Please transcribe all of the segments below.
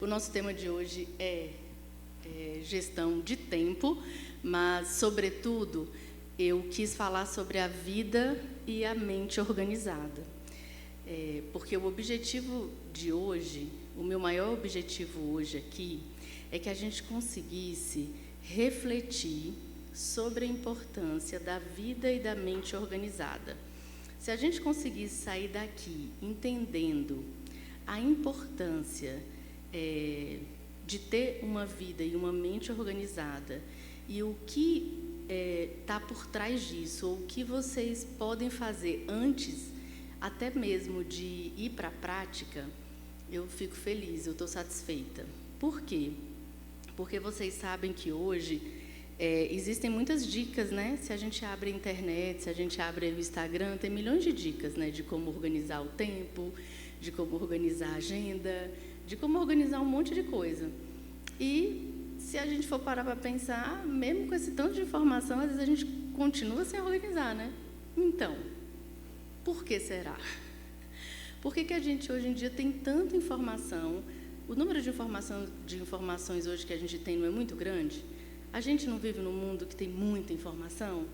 O nosso tema de hoje é gestão de tempo, mas, sobretudo, eu quis falar sobre a vida e a mente organizada. Porque o objetivo de hoje, o meu maior objetivo hoje aqui, é que a gente conseguisse refletir sobre a importância da vida e da mente organizada. Se a gente conseguisse sair daqui entendendo a importância de ter uma vida e uma mente organizada e o que está por trás disso, ou o que vocês podem fazer antes, até mesmo de ir para a prática, eu fico feliz, eu estou satisfeita. Por quê? Porque vocês sabem que hoje existem muitas dicas, né? Se a gente abre a internet, se a gente abre o Instagram, tem milhões de dicas, né? De como organizar o tempo, de como organizar a agenda, de como organizar um monte de coisa. E se a gente for parar para pensar, mesmo com esse tanto de informação, às vezes a gente continua sem organizar, né? Então, por que será? Por que a gente hoje em dia tem tanta informação? O número de informações hoje que a gente tem não é muito grande? A gente não vive num mundo que tem muita informação?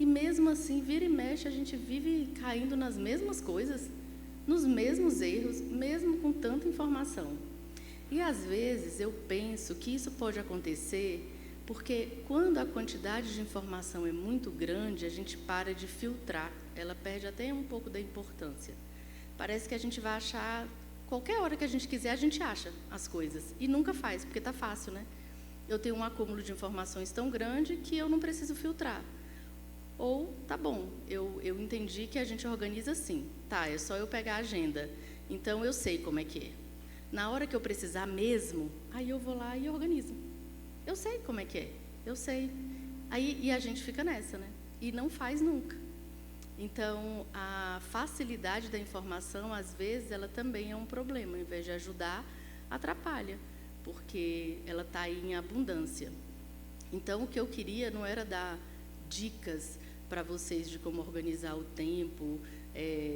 E mesmo assim, vira e mexe, a gente vive caindo nas mesmas coisas, nos mesmos erros, mesmo com tanta informação. E, às vezes, eu penso que isso pode acontecer porque, quando a quantidade de informação é muito grande, a gente para de filtrar, ela perde até um pouco da importância. Parece que a gente vai achar, qualquer hora que a gente quiser, a gente acha as coisas. E nunca faz, porque está fácil, né? Eu tenho um acúmulo de informações tão grande que eu não preciso filtrar. Ou, tá bom, eu entendi que a gente organiza assim. Tá, é só eu pegar a agenda. Então, eu sei como é que é. Na hora que eu precisar mesmo, aí eu vou lá e organizo. Eu sei como é que é, eu sei. E a gente fica nessa, né? E não faz nunca. Então, a facilidade da informação, às vezes, ela também é um problema. Ao invés de ajudar, atrapalha, porque ela está aí em abundância. Então, o que eu queria não era dar dicas para vocês de como organizar o tempo,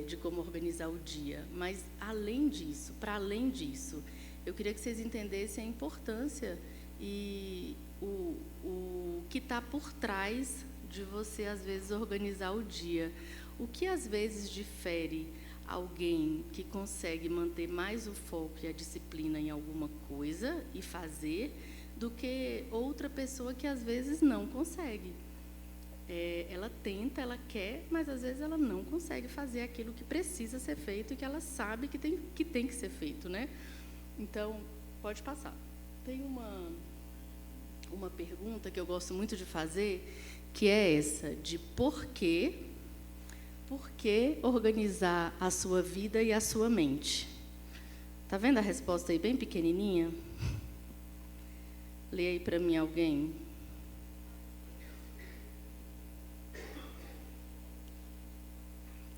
de como organizar o dia. Mas, além disso, para além disso, eu queria que vocês entendessem a importância e o que está por trás de você, às vezes, organizar o dia. O que, às vezes, difere alguém que consegue manter mais o foco e a disciplina em alguma coisa e fazer, do que outra pessoa que, às vezes, não consegue. Ela tenta, ela quer, mas às vezes ela não consegue fazer aquilo que precisa ser feito e que ela sabe que tem que ser feito, né? Então, pode passar. Tem uma pergunta que eu gosto muito de fazer, que é essa, de por que organizar a sua vida e a sua mente? Tá vendo a resposta aí bem pequenininha? Lê aí para mim alguém.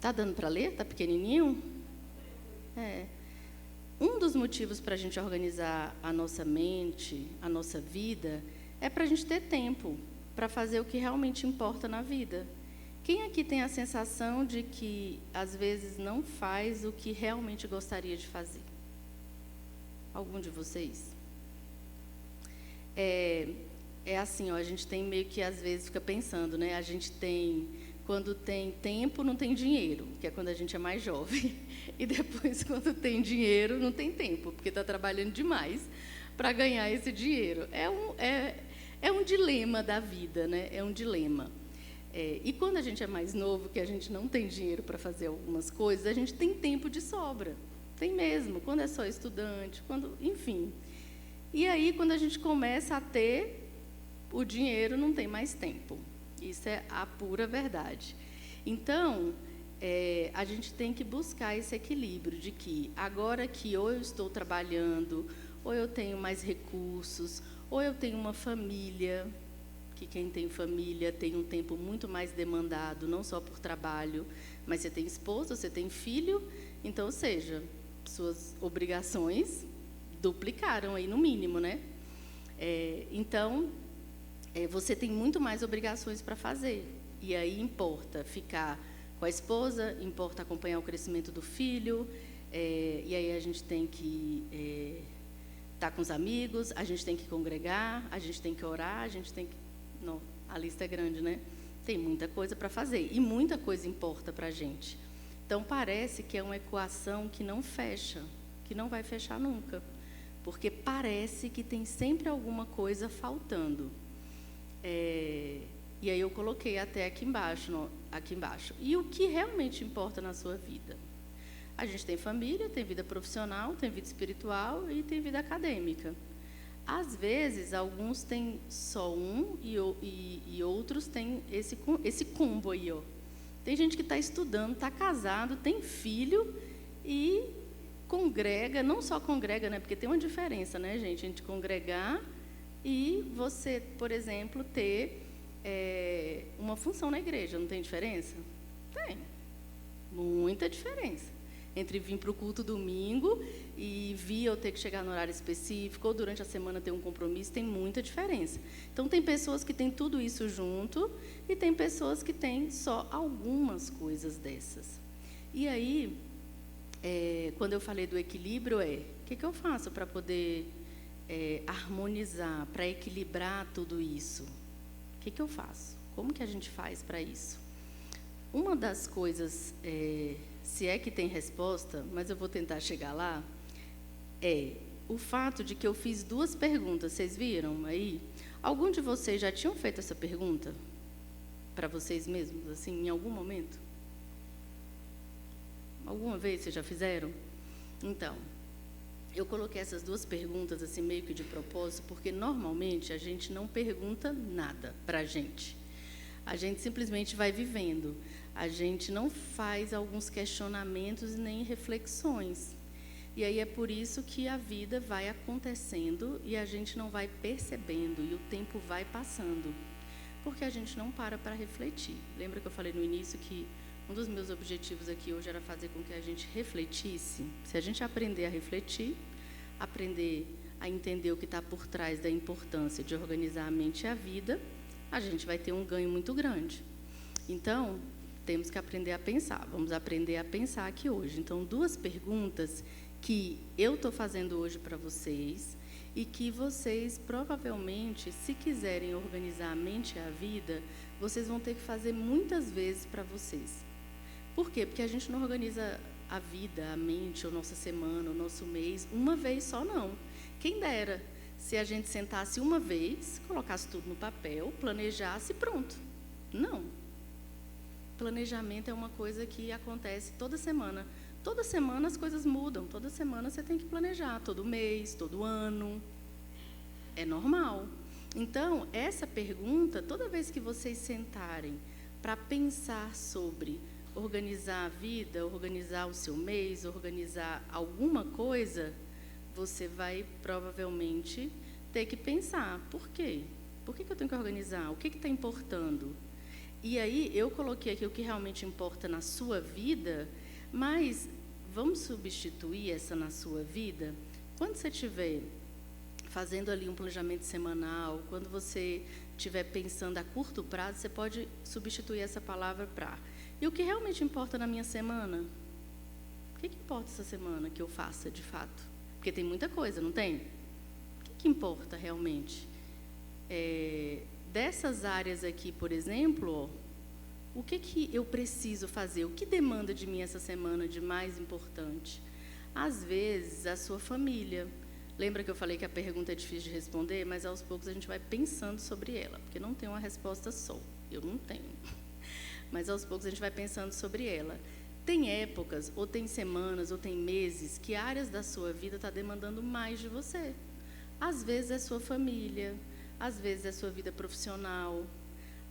Tá dando para ler? Tá pequenininho? Um dos motivos para a gente organizar a nossa mente, a nossa vida, é para a gente ter tempo para fazer o que realmente importa na vida. Quem aqui tem a sensação de que, às vezes, não faz o que realmente gostaria de fazer? Algum de vocês? É assim, ó, a gente tem meio que, às vezes, fica pensando, né? A gente tem... Quando tem tempo, não tem dinheiro, que é quando a gente é mais jovem. E depois, quando tem dinheiro, não tem tempo, porque está trabalhando demais para ganhar esse dinheiro. É um dilema da vida, né? É um dilema. E quando a gente é mais novo, que a gente não tem dinheiro para fazer algumas coisas, a gente tem tempo de sobra. Tem mesmo, quando é só estudante, enfim. E aí, quando a gente começa a ter o dinheiro, não tem mais tempo. Isso é a pura verdade. Então, a gente tem que buscar esse equilíbrio de que, agora que ou eu estou trabalhando, ou eu tenho mais recursos, ou eu tenho uma família, que quem tem família tem um tempo muito mais demandado, não só por trabalho, mas você tem esposa, você tem filho, então, ou seja, suas obrigações duplicaram aí no mínimo, né? Então, você tem muito mais obrigações para fazer. E aí importa ficar com a esposa, importa acompanhar o crescimento do filho, e aí a gente tem que estar com os amigos, a gente tem que congregar, a gente tem que orar, a gente tem que... Não, a lista é grande, né? Tem muita coisa para fazer e muita coisa importa para a gente. Então, parece que é uma equação que não fecha, que não vai fechar nunca, porque parece que tem sempre alguma coisa faltando. E aí eu coloquei até aqui embaixo. E o que realmente importa na sua vida? A gente tem família, tem vida profissional, tem vida espiritual e tem vida acadêmica. Às vezes, alguns têm só um e outros têm esse combo aí, ó. Tem gente que está estudando, está casado, tem filho e congrega, não só congrega, né? Porque tem uma diferença, né, gente, entre congregar e você, por exemplo, ter uma função na igreja. Não tem diferença? Tem. Muita diferença. Entre vir para o culto domingo e vir eu ter que chegar no horário específico, ou durante a semana ter um compromisso, tem muita diferença. Então, tem pessoas que têm tudo isso junto e tem pessoas que têm só algumas coisas dessas. E aí, quando eu falei do equilíbrio, o que eu faço para poder harmonizar, para equilibrar tudo isso? O que eu faço? Como que a gente faz para isso? Uma das coisas... se é que tem resposta, mas eu vou tentar chegar lá, é o fato de que eu fiz 2 perguntas. Vocês viram aí? Algum de vocês já tinham feito essa pergunta para vocês mesmos, assim, em algum momento? Alguma vez vocês já fizeram? Então, eu coloquei essas 2 perguntas, assim, meio que de propósito, porque normalmente a gente não pergunta nada para a gente. A gente simplesmente vai vivendo. A gente não faz alguns questionamentos nem reflexões. E aí é por isso que a vida vai acontecendo e a gente não vai percebendo e o tempo vai passando. Porque a gente não para refletir. Lembra que eu falei no início que um dos meus objetivos aqui hoje era fazer com que a gente refletisse? Se a gente aprender a refletir, aprender a entender o que está por trás da importância de organizar a mente e a vida, a gente vai ter um ganho muito grande. Então, temos que aprender a pensar. Vamos aprender a pensar aqui hoje. Então, 2 perguntas que eu estou fazendo hoje para vocês e que vocês, provavelmente, se quiserem organizar a mente e a vida, vocês vão ter que fazer muitas vezes para vocês. Por quê? Porque a gente não organiza a vida, a mente, a nossa semana, o nosso mês, uma vez só, não. Quem dera se a gente sentasse uma vez, colocasse tudo no papel, planejasse e pronto. Não. Planejamento é uma coisa que acontece toda semana. Toda semana as coisas mudam, toda semana você tem que planejar, todo mês, todo ano. É normal. Então, essa pergunta, toda vez que vocês sentarem para pensar sobre organizar a vida, organizar o seu mês, organizar alguma coisa, você vai provavelmente ter que pensar, por quê? Por que eu tenho que organizar? O que está importando? E aí, eu coloquei aqui o que realmente importa na sua vida, mas vamos substituir essa na sua vida? Quando você estiver fazendo ali um planejamento semanal, quando você estiver pensando a curto prazo, você pode substituir essa palavra para... E o que realmente importa na minha semana? O que importa essa semana que eu faça, de fato? Porque tem muita coisa, não tem? O que importa realmente? Dessas áreas aqui, por exemplo, ó, o que eu preciso fazer? O que demanda de mim essa semana de mais importante? Às vezes, a sua família. Lembra que eu falei que a pergunta é difícil de responder? Mas, aos poucos, a gente vai pensando sobre ela, porque não tem uma resposta só. Eu não tenho. Mas, aos poucos, a gente vai pensando sobre ela. Tem épocas, ou tem semanas, ou tem meses, que áreas da sua vida estão demandando mais de você. Às vezes, é sua família, às vezes, é sua vida profissional,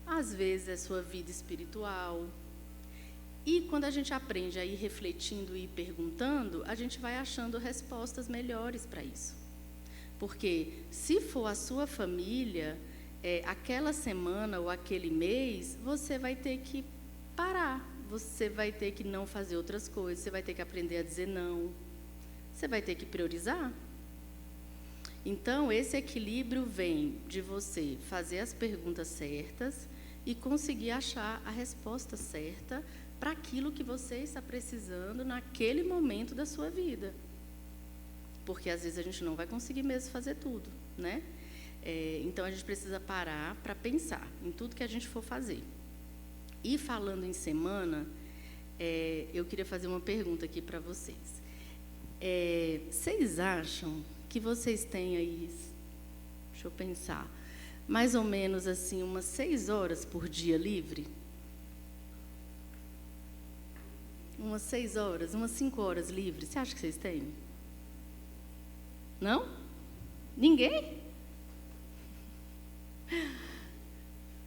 às vezes, é sua vida espiritual. E, quando a gente aprende a ir refletindo e ir perguntando, a gente vai achando respostas melhores para isso. Porque, se for a sua família, aquela semana ou aquele mês, você vai ter que parar. Você vai ter que não fazer outras coisas, você vai ter que aprender a dizer não, você vai ter que priorizar. Então, esse equilíbrio vem de você fazer as perguntas certas e conseguir achar a resposta certa para aquilo que você está precisando naquele momento da sua vida. porque às vezes a gente não vai conseguir mesmo fazer tudo, né? Então, a gente precisa parar para pensar em tudo que a gente for fazer. E falando em semana, eu queria fazer uma pergunta aqui para vocês. Vocês acham que vocês têm aí, deixa eu pensar, mais ou menos assim, umas 6 horas por dia livre? Umas 6 horas, umas 5 horas livre? Você acha que vocês têm? Não? Ninguém?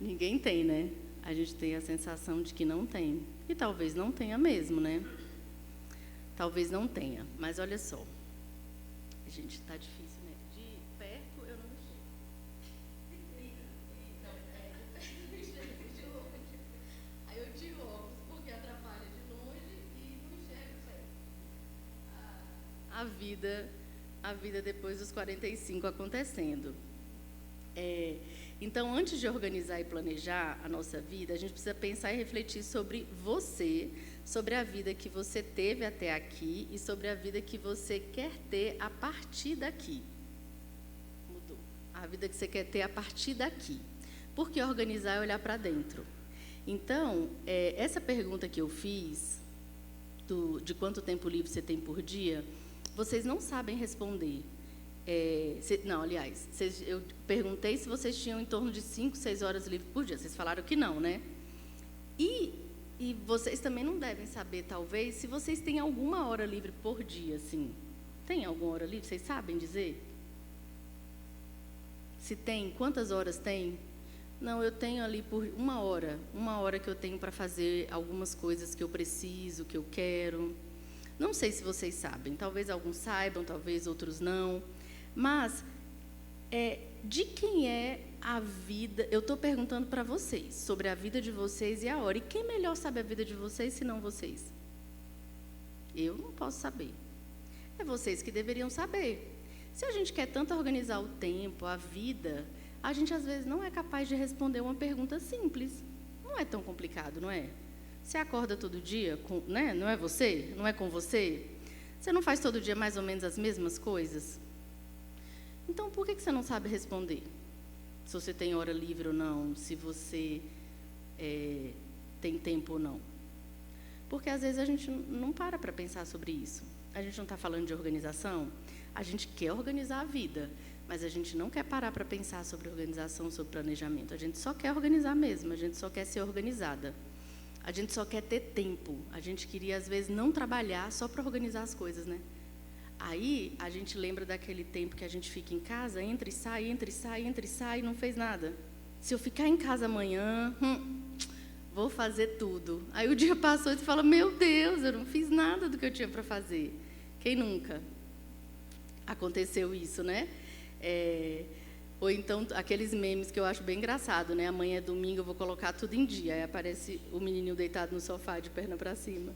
Ninguém tem, né? A gente tem a sensação de que não tem. E talvez não tenha mesmo, né? Talvez não tenha. Mas olha só. Gente, tá difícil, né? De perto eu não enxergo. Aí eu tiro óculos porque atrapalha de longe e não enxergo perto. A vida depois dos 45 acontecendo. Então, antes de organizar e planejar a nossa vida, a gente precisa pensar e refletir sobre você, sobre a vida que você teve até aqui e sobre a vida que você quer ter a partir daqui. Mudou. A vida que você quer ter a partir daqui. Porque organizar é olhar para dentro. Então, essa pergunta que eu fiz, de quanto tempo livre você tem por dia, vocês não sabem responder. Eu perguntei se vocês tinham em torno de 5, 6 horas livres por dia. Vocês falaram que não, né? E vocês também não devem saber, talvez, se vocês têm alguma hora livre por dia, assim. Tem alguma hora livre? Vocês sabem dizer? Se tem, quantas horas tem? Não, eu tenho ali por 1 hora. 1 hora que eu tenho para fazer algumas coisas que eu preciso, que eu quero. Não sei se vocês sabem. Talvez alguns saibam, talvez outros não. Mas, de quem é a vida? Eu estou perguntando para vocês, sobre a vida de vocês e a hora. E quem melhor sabe a vida de vocês, se não vocês? Eu não posso saber. É vocês que deveriam saber. Se a gente quer tanto organizar o tempo, a vida, a gente, às vezes, não é capaz de responder uma pergunta simples. Não é tão complicado, não é? Você acorda todo dia, né? Não é você? Não é com você? Você não faz todo dia mais ou menos as mesmas coisas? Então, por que você não sabe responder? Se você tem hora livre ou não, se você tem tempo ou não. Porque, às vezes, a gente não para pensar sobre isso. A gente não está falando de organização, a gente quer organizar a vida, mas a gente não quer parar para pensar sobre organização, sobre planejamento. A gente só quer organizar mesmo, a gente só quer ser organizada. A gente só quer ter tempo. A gente queria, às vezes, não trabalhar só para organizar as coisas, né? Aí, a gente lembra daquele tempo que a gente fica em casa, entra e sai, entra e sai, entra e sai, e não fez nada. Se eu ficar em casa amanhã, vou fazer tudo. Aí o dia passou e você fala, meu Deus, eu não fiz nada do que eu tinha para fazer. Quem nunca? Aconteceu isso, né? Ou então, aqueles memes que eu acho bem engraçado, né? Amanhã é domingo, eu vou colocar tudo em dia. Aí aparece o menininho deitado no sofá, de perna para cima.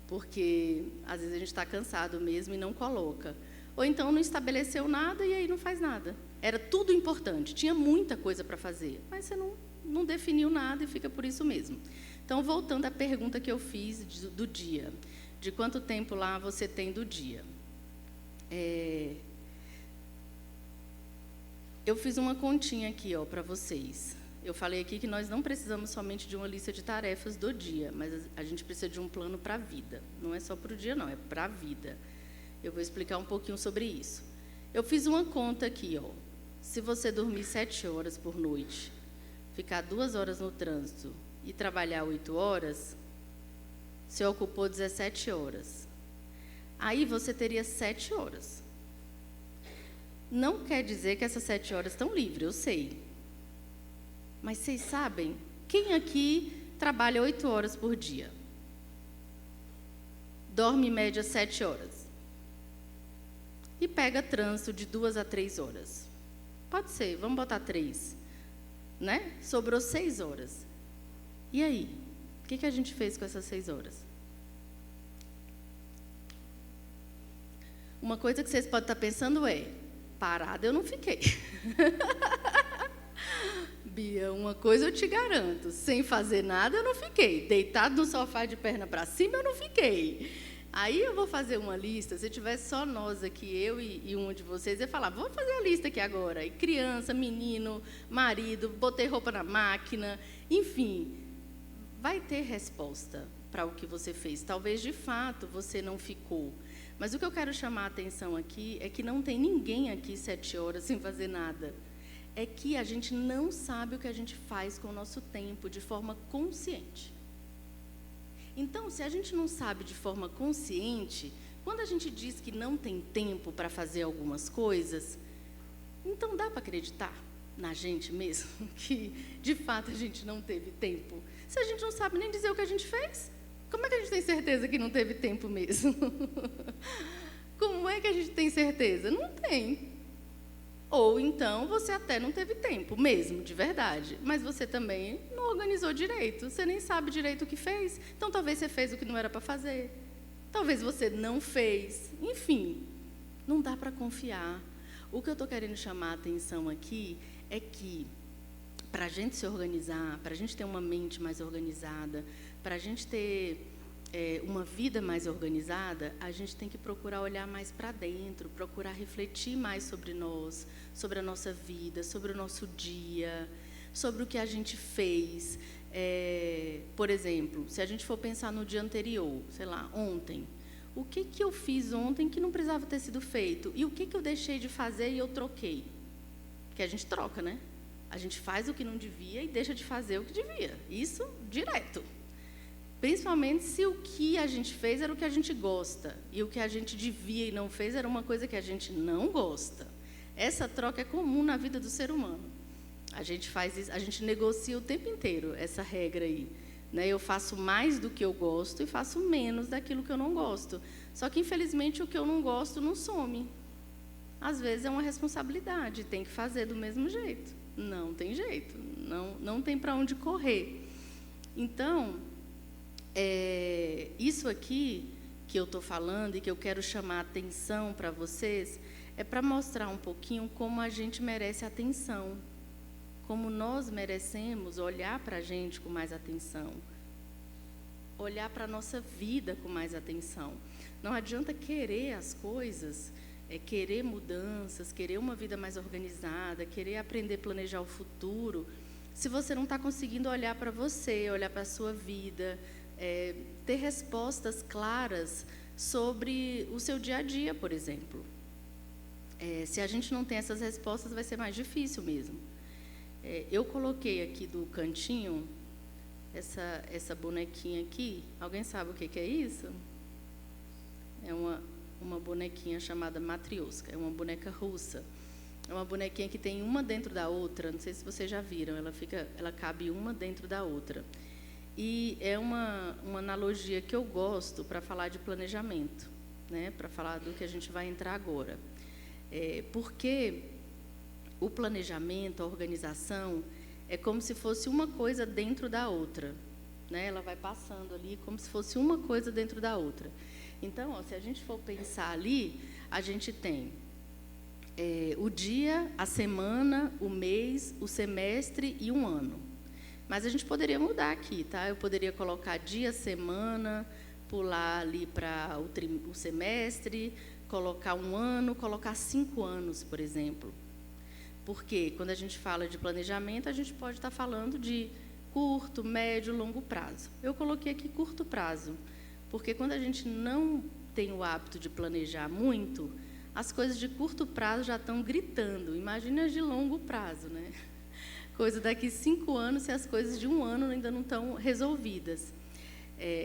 Porque, às vezes, a gente está cansado mesmo e não coloca. Ou então, não estabeleceu nada e aí não faz nada. Era tudo importante, tinha muita coisa para fazer, mas você não definiu nada e fica por isso mesmo. Então, voltando à pergunta que eu fiz do dia. De quanto tempo lá você tem do dia? Eu fiz uma continha aqui, para vocês. Eu falei aqui que nós não precisamos somente de uma lista de tarefas do dia, mas a gente precisa de um plano para a vida. Não é só para o dia, não, é para a vida. Eu vou explicar um pouquinho sobre isso. Eu fiz uma conta aqui, Se você dormir 7 horas por noite, ficar 2 horas no trânsito e trabalhar 8 horas, você ocupou 17 horas. Aí você teria 7 horas. Não quer dizer que essas 7 horas estão livres, eu sei. Mas vocês sabem, quem aqui trabalha 8 horas por dia? Dorme em média 7 horas. E pega trânsito de 2 a 3 horas. Pode ser, vamos botar 3. Né? Sobrou 6 horas. E aí? O que a gente fez com essas 6 horas? Uma coisa que vocês podem estar pensando parada eu não fiquei. Bia, uma coisa eu te garanto, sem fazer nada eu não fiquei. Deitado no sofá de perna para cima eu não fiquei. Aí eu vou fazer uma lista, se tivesse só nós aqui, eu e um de vocês, eu ia falar, vamos fazer a lista aqui agora. E criança, menino, marido, botei roupa na máquina, enfim, vai ter resposta para o que você fez. Talvez, de fato, você não ficou. Mas o que eu quero chamar a atenção aqui é que não tem ninguém aqui 7 horas sem fazer nada. É que a gente não sabe o que a gente faz com o nosso tempo de forma consciente. Então, se a gente não sabe de forma consciente, quando a gente diz que não tem tempo para fazer algumas coisas, então dá para acreditar na gente mesmo que, de fato, a gente não teve tempo. Se a gente não sabe nem dizer o que a gente fez, como é que a gente tem certeza que não teve tempo mesmo? Como é que a gente tem certeza? Não tem. Ou então você até não teve tempo mesmo, de verdade, mas você também não organizou direito, você nem sabe direito o que fez, então talvez você fez o que não era para fazer, talvez você não fez, enfim, não dá para confiar. O que eu estou querendo chamar a atenção aqui é que, para a gente se organizar, para a gente ter uma mente mais organizada, para a gente ter uma vida mais organizada, a gente tem que procurar olhar mais para dentro, procurar refletir mais sobre nós, sobre a nossa vida, sobre o nosso dia, sobre o que a gente fez. Por exemplo, se a gente for pensar no dia anterior, sei lá, ontem, o que eu fiz ontem que não precisava ter sido feito? E o que eu deixei de fazer e eu troquei? Porque a gente troca, né? A gente faz o que não devia e deixa de fazer o que devia. Isso direto. Principalmente se o que a gente fez era o que a gente gosta e o que a gente devia e não fez era uma coisa que a gente não gosta. Essa troca é comum na vida do ser humano. A gente faz isso, a gente negocia o tempo inteiro essa regra aí, né? Eu faço mais do que eu gosto e faço menos daquilo que eu não gosto. Só que, infelizmente, o que eu não gosto não some. Às vezes é uma responsabilidade, tem que fazer do mesmo jeito. Não tem jeito, não tem para onde correr. Então, isso aqui que eu estou falando e que eu quero chamar a atenção para vocês é para mostrar um pouquinho como a gente merece atenção, como nós merecemos olhar para a gente com mais atenção, olhar para a nossa vida com mais atenção. Não adianta querer as coisas, querer mudanças, querer uma vida mais organizada, querer aprender a planejar o futuro, se você não está conseguindo olhar para você, olhar para a sua vida, ter respostas claras sobre o seu dia a dia, por exemplo. Se a gente não tem essas respostas, vai ser mais difícil mesmo. Eu coloquei aqui do cantinho essa bonequinha aqui. Alguém sabe o que é isso? É uma bonequinha chamada Matrioska, é uma boneca russa. É uma bonequinha que tem uma dentro da outra, não sei se vocês já viram, ela cabe uma dentro da outra. E é uma analogia que eu gosto para falar de planejamento, né? Para falar do que a gente vai entrar agora. Porque o planejamento, a organização, é como se fosse uma coisa dentro da outra, né? Ela vai passando ali como se fosse uma coisa dentro da outra. Então, se a gente for pensar ali, a gente tem o dia, a semana, o mês, o semestre e um ano. Mas a gente poderia mudar aqui, tá? Eu poderia colocar dia, semana, pular ali para o semestre, colocar um ano, colocar 5 anos, por exemplo. Porque quando a gente fala de planejamento, a gente pode estar falando de curto, médio, longo prazo. Eu coloquei aqui curto prazo, porque quando a gente não tem o hábito de planejar muito, as coisas de curto prazo já estão gritando. Imagina as de longo prazo, né? Coisa daqui 5 anos, se as coisas de um ano ainda não estão resolvidas.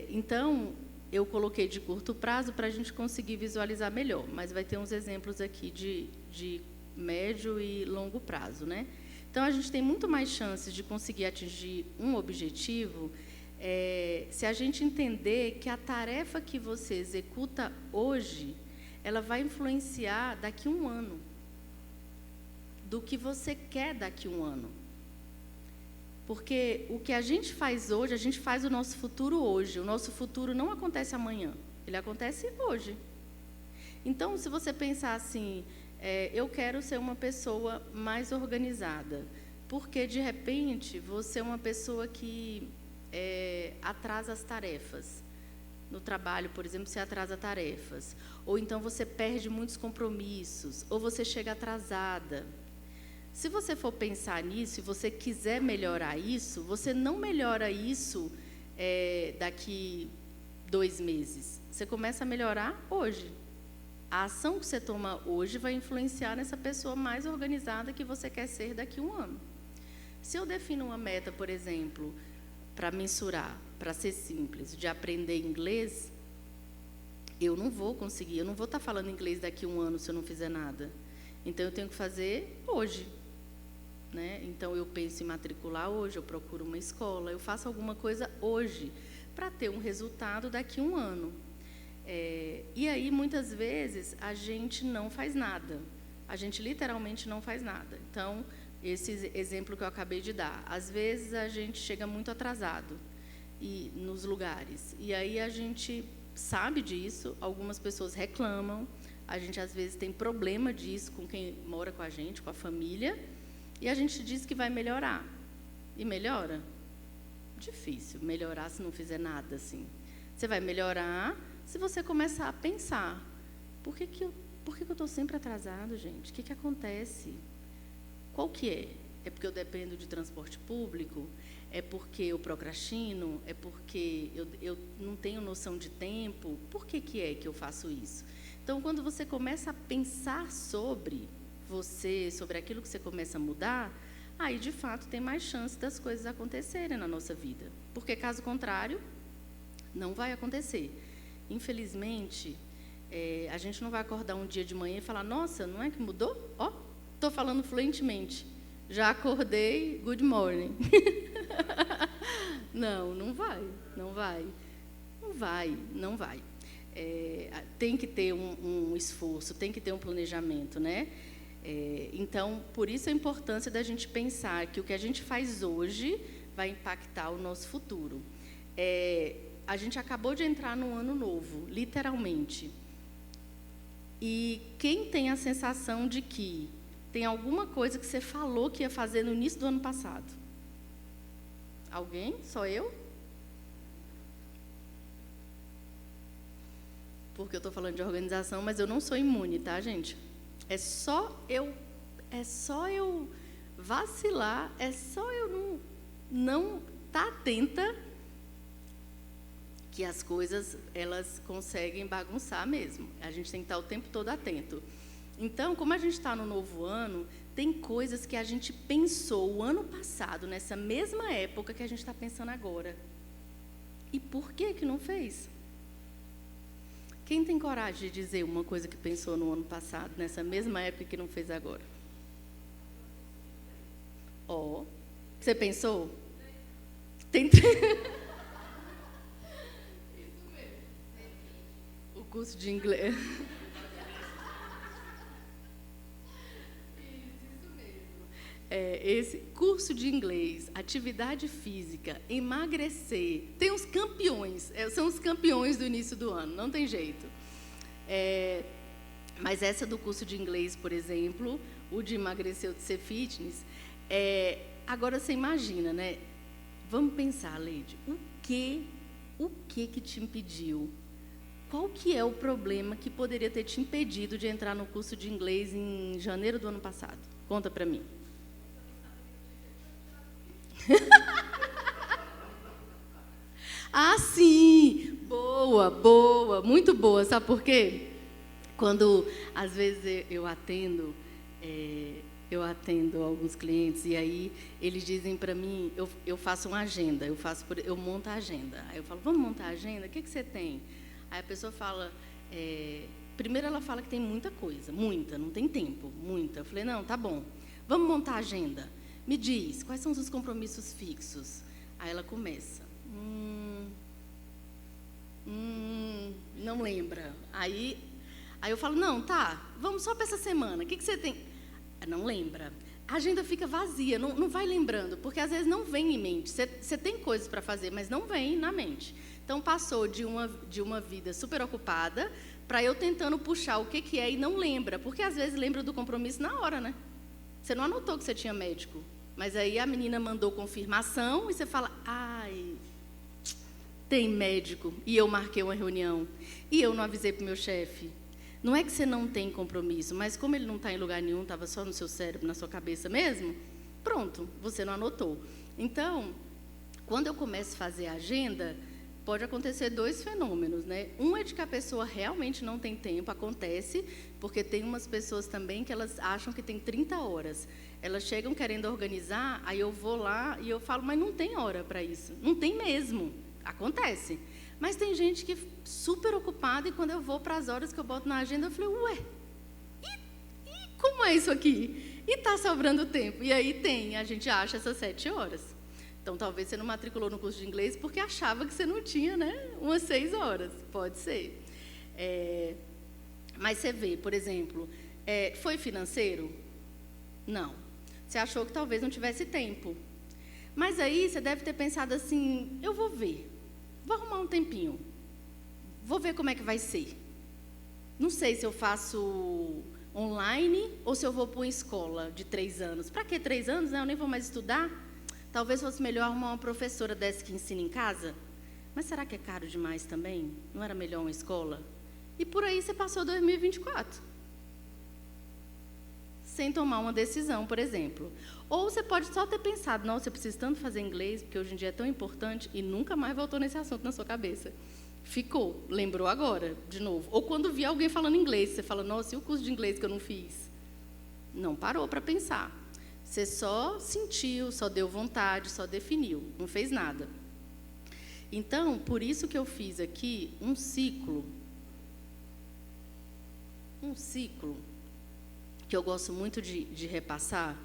Então, eu coloquei de curto prazo para a gente conseguir visualizar melhor, mas vai ter uns exemplos aqui de médio e longo prazo, né? Então, a gente tem muito mais chances de conseguir atingir um objetivo se a gente entender que a tarefa que você executa hoje, ela vai influenciar daqui a um ano, do que você quer daqui a um ano. Porque o que a gente faz hoje, a gente faz o nosso futuro hoje. O nosso futuro não acontece amanhã, ele acontece hoje. Então, se você pensar assim, eu quero ser uma pessoa mais organizada, porque, de repente, você é uma pessoa que atrasa as tarefas. no trabalho, por exemplo, você atrasa tarefas, ou então você perde muitos compromissos, ou você chega atrasada. Se você for pensar nisso e você quiser melhorar isso, você não melhora isso daqui 2 meses. Você começa a melhorar hoje. A ação que você toma hoje vai influenciar nessa pessoa mais organizada que você quer ser daqui a 1 ano. Se eu defino uma meta, por exemplo, para mensurar, para ser simples, de aprender inglês, eu não vou conseguir, eu não vou estar falando inglês daqui a 1 ano se eu não fizer nada. Então, eu tenho que fazer hoje. Né? Então, eu penso em matricular hoje, eu procuro uma escola, eu faço alguma coisa hoje, para ter um resultado daqui a 1 ano. E aí, muitas vezes, a gente não faz nada. A gente, literalmente, não faz nada. Então, esse exemplo que eu acabei de dar. Às vezes, a gente chega muito atrasado nos lugares. E aí, a gente sabe disso, algumas pessoas reclamam, a gente, às vezes, tem problema disso com quem mora com a gente, com a família, e a gente diz que vai melhorar. E melhora? Difícil melhorar se não fizer nada, assim. Você vai melhorar se você começar a pensar. Por que eu estou sempre atrasado, gente? O que acontece? Qual que é? É porque eu dependo de transporte público? É porque eu procrastino? É porque eu não tenho noção de tempo? Por que é que eu faço isso? Então, quando você começa a pensar sobre você, sobre aquilo que você começa a mudar, aí, de fato, tem mais chance das coisas acontecerem na nossa vida. Porque, caso contrário, não vai acontecer. Infelizmente, a gente não vai acordar um dia de manhã e falar, nossa, não é que mudou? Ó, estou falando fluentemente. Já acordei, good morning. Não vai. Tem que ter um esforço, tem que ter um planejamento, né? Então, por isso a importância da gente pensar que o que a gente faz hoje vai impactar o nosso futuro. A gente acabou de entrar no ano novo, literalmente. E quem tem a sensação de que tem alguma coisa que você falou que ia fazer no início do ano passado? Alguém? Só eu? Porque eu estou falando de organização, mas eu não sou imune, tá, gente? É só eu vacilar, é só eu não estar atenta que as coisas, elas conseguem bagunçar mesmo. A gente tem que estar o tempo todo atento. Então, como a gente está no novo ano, tem coisas que a gente pensou o ano passado, nessa mesma época que a gente está pensando agora. E por que não fez? Quem tem coragem de dizer uma coisa que pensou no ano passado, nessa mesma época que não fez agora? Você pensou? Tem... O curso de inglês... Esse curso de inglês, atividade física, emagrecer, tem os campeões, são os campeões do início do ano, não tem jeito. Mas essa do curso de inglês, por exemplo, o de emagrecer, o de ser fitness, agora você imagina, né? Vamos pensar, Leide, o que te impediu? Qual que é o problema que poderia ter te impedido de entrar no curso de inglês em janeiro do ano passado? Conta para mim. Ah, sim! Boa, muito boa. Sabe por quê? Quando, às vezes, eu atendo alguns clientes e aí eles dizem para mim, eu faço uma agenda, eu monto a agenda. Aí eu falo, vamos montar a agenda? O que você tem? Aí a pessoa fala, primeiro ela fala que tem muita coisa, não tem tempo, muita. Eu falei, não, tá bom, vamos montar a agenda. Me diz, quais são os seus compromissos fixos? Aí ela começa, não lembra. Aí eu falo, não, tá, vamos só para essa semana, o que você tem? Não lembra. A agenda fica vazia, não vai lembrando, porque às vezes não vem em mente. Você tem coisas para fazer, mas não vem na mente. Então, passou de uma vida super ocupada para eu tentando puxar o que é e não lembra, porque às vezes lembra do compromisso na hora, né? Você não anotou que você tinha médico, mas aí a menina mandou confirmação e você fala, ai, tem médico e eu marquei uma reunião e eu não avisei para o meu chefe. Não é que você não tem compromisso, mas como ele não está em lugar nenhum, estava só no seu cérebro, na sua cabeça mesmo, pronto, você não anotou. Então, quando eu começo a fazer a agenda, pode acontecer 2 fenômenos, né? Um é de que a pessoa realmente não tem tempo, acontece, porque tem umas pessoas também que elas acham que tem 30 horas. Elas chegam querendo organizar, aí eu vou lá e eu falo, mas não tem hora para isso. Não tem mesmo. Acontece. Mas tem gente que é super ocupada e quando eu vou para as horas que eu boto na agenda, eu falei, ué, e como é isso aqui? E está sobrando tempo. E aí a gente acha essas 7 horas. Então, talvez você não matriculou no curso de inglês porque achava que você não tinha, né, umas 6 horas. Pode ser. Mas você vê, por exemplo, foi financeiro? Não. Você achou que talvez não tivesse tempo. Mas aí você deve ter pensado assim, eu vou ver. Vou arrumar um tempinho. Vou ver como é que vai ser. Não sei se eu faço online ou se eu vou para uma escola de 3 anos. Para que 3 anos, né? Eu nem vou mais estudar. Talvez fosse melhor arrumar uma professora dessa que ensina em casa. Mas será que é caro demais também? Não era melhor uma escola? E por aí você passou 2024. Sem tomar uma decisão, por exemplo. Ou você pode só ter pensado, nossa, eu preciso tanto fazer inglês, porque hoje em dia é tão importante, e nunca mais voltou nesse assunto na sua cabeça. Ficou, lembrou agora, de novo. Ou quando via alguém falando inglês, você fala, nossa, e o curso de inglês que eu não fiz? Não parou para pensar. Você só sentiu, só deu vontade, só definiu, não fez nada. Então, por isso que eu fiz aqui um ciclo que eu gosto muito de repassar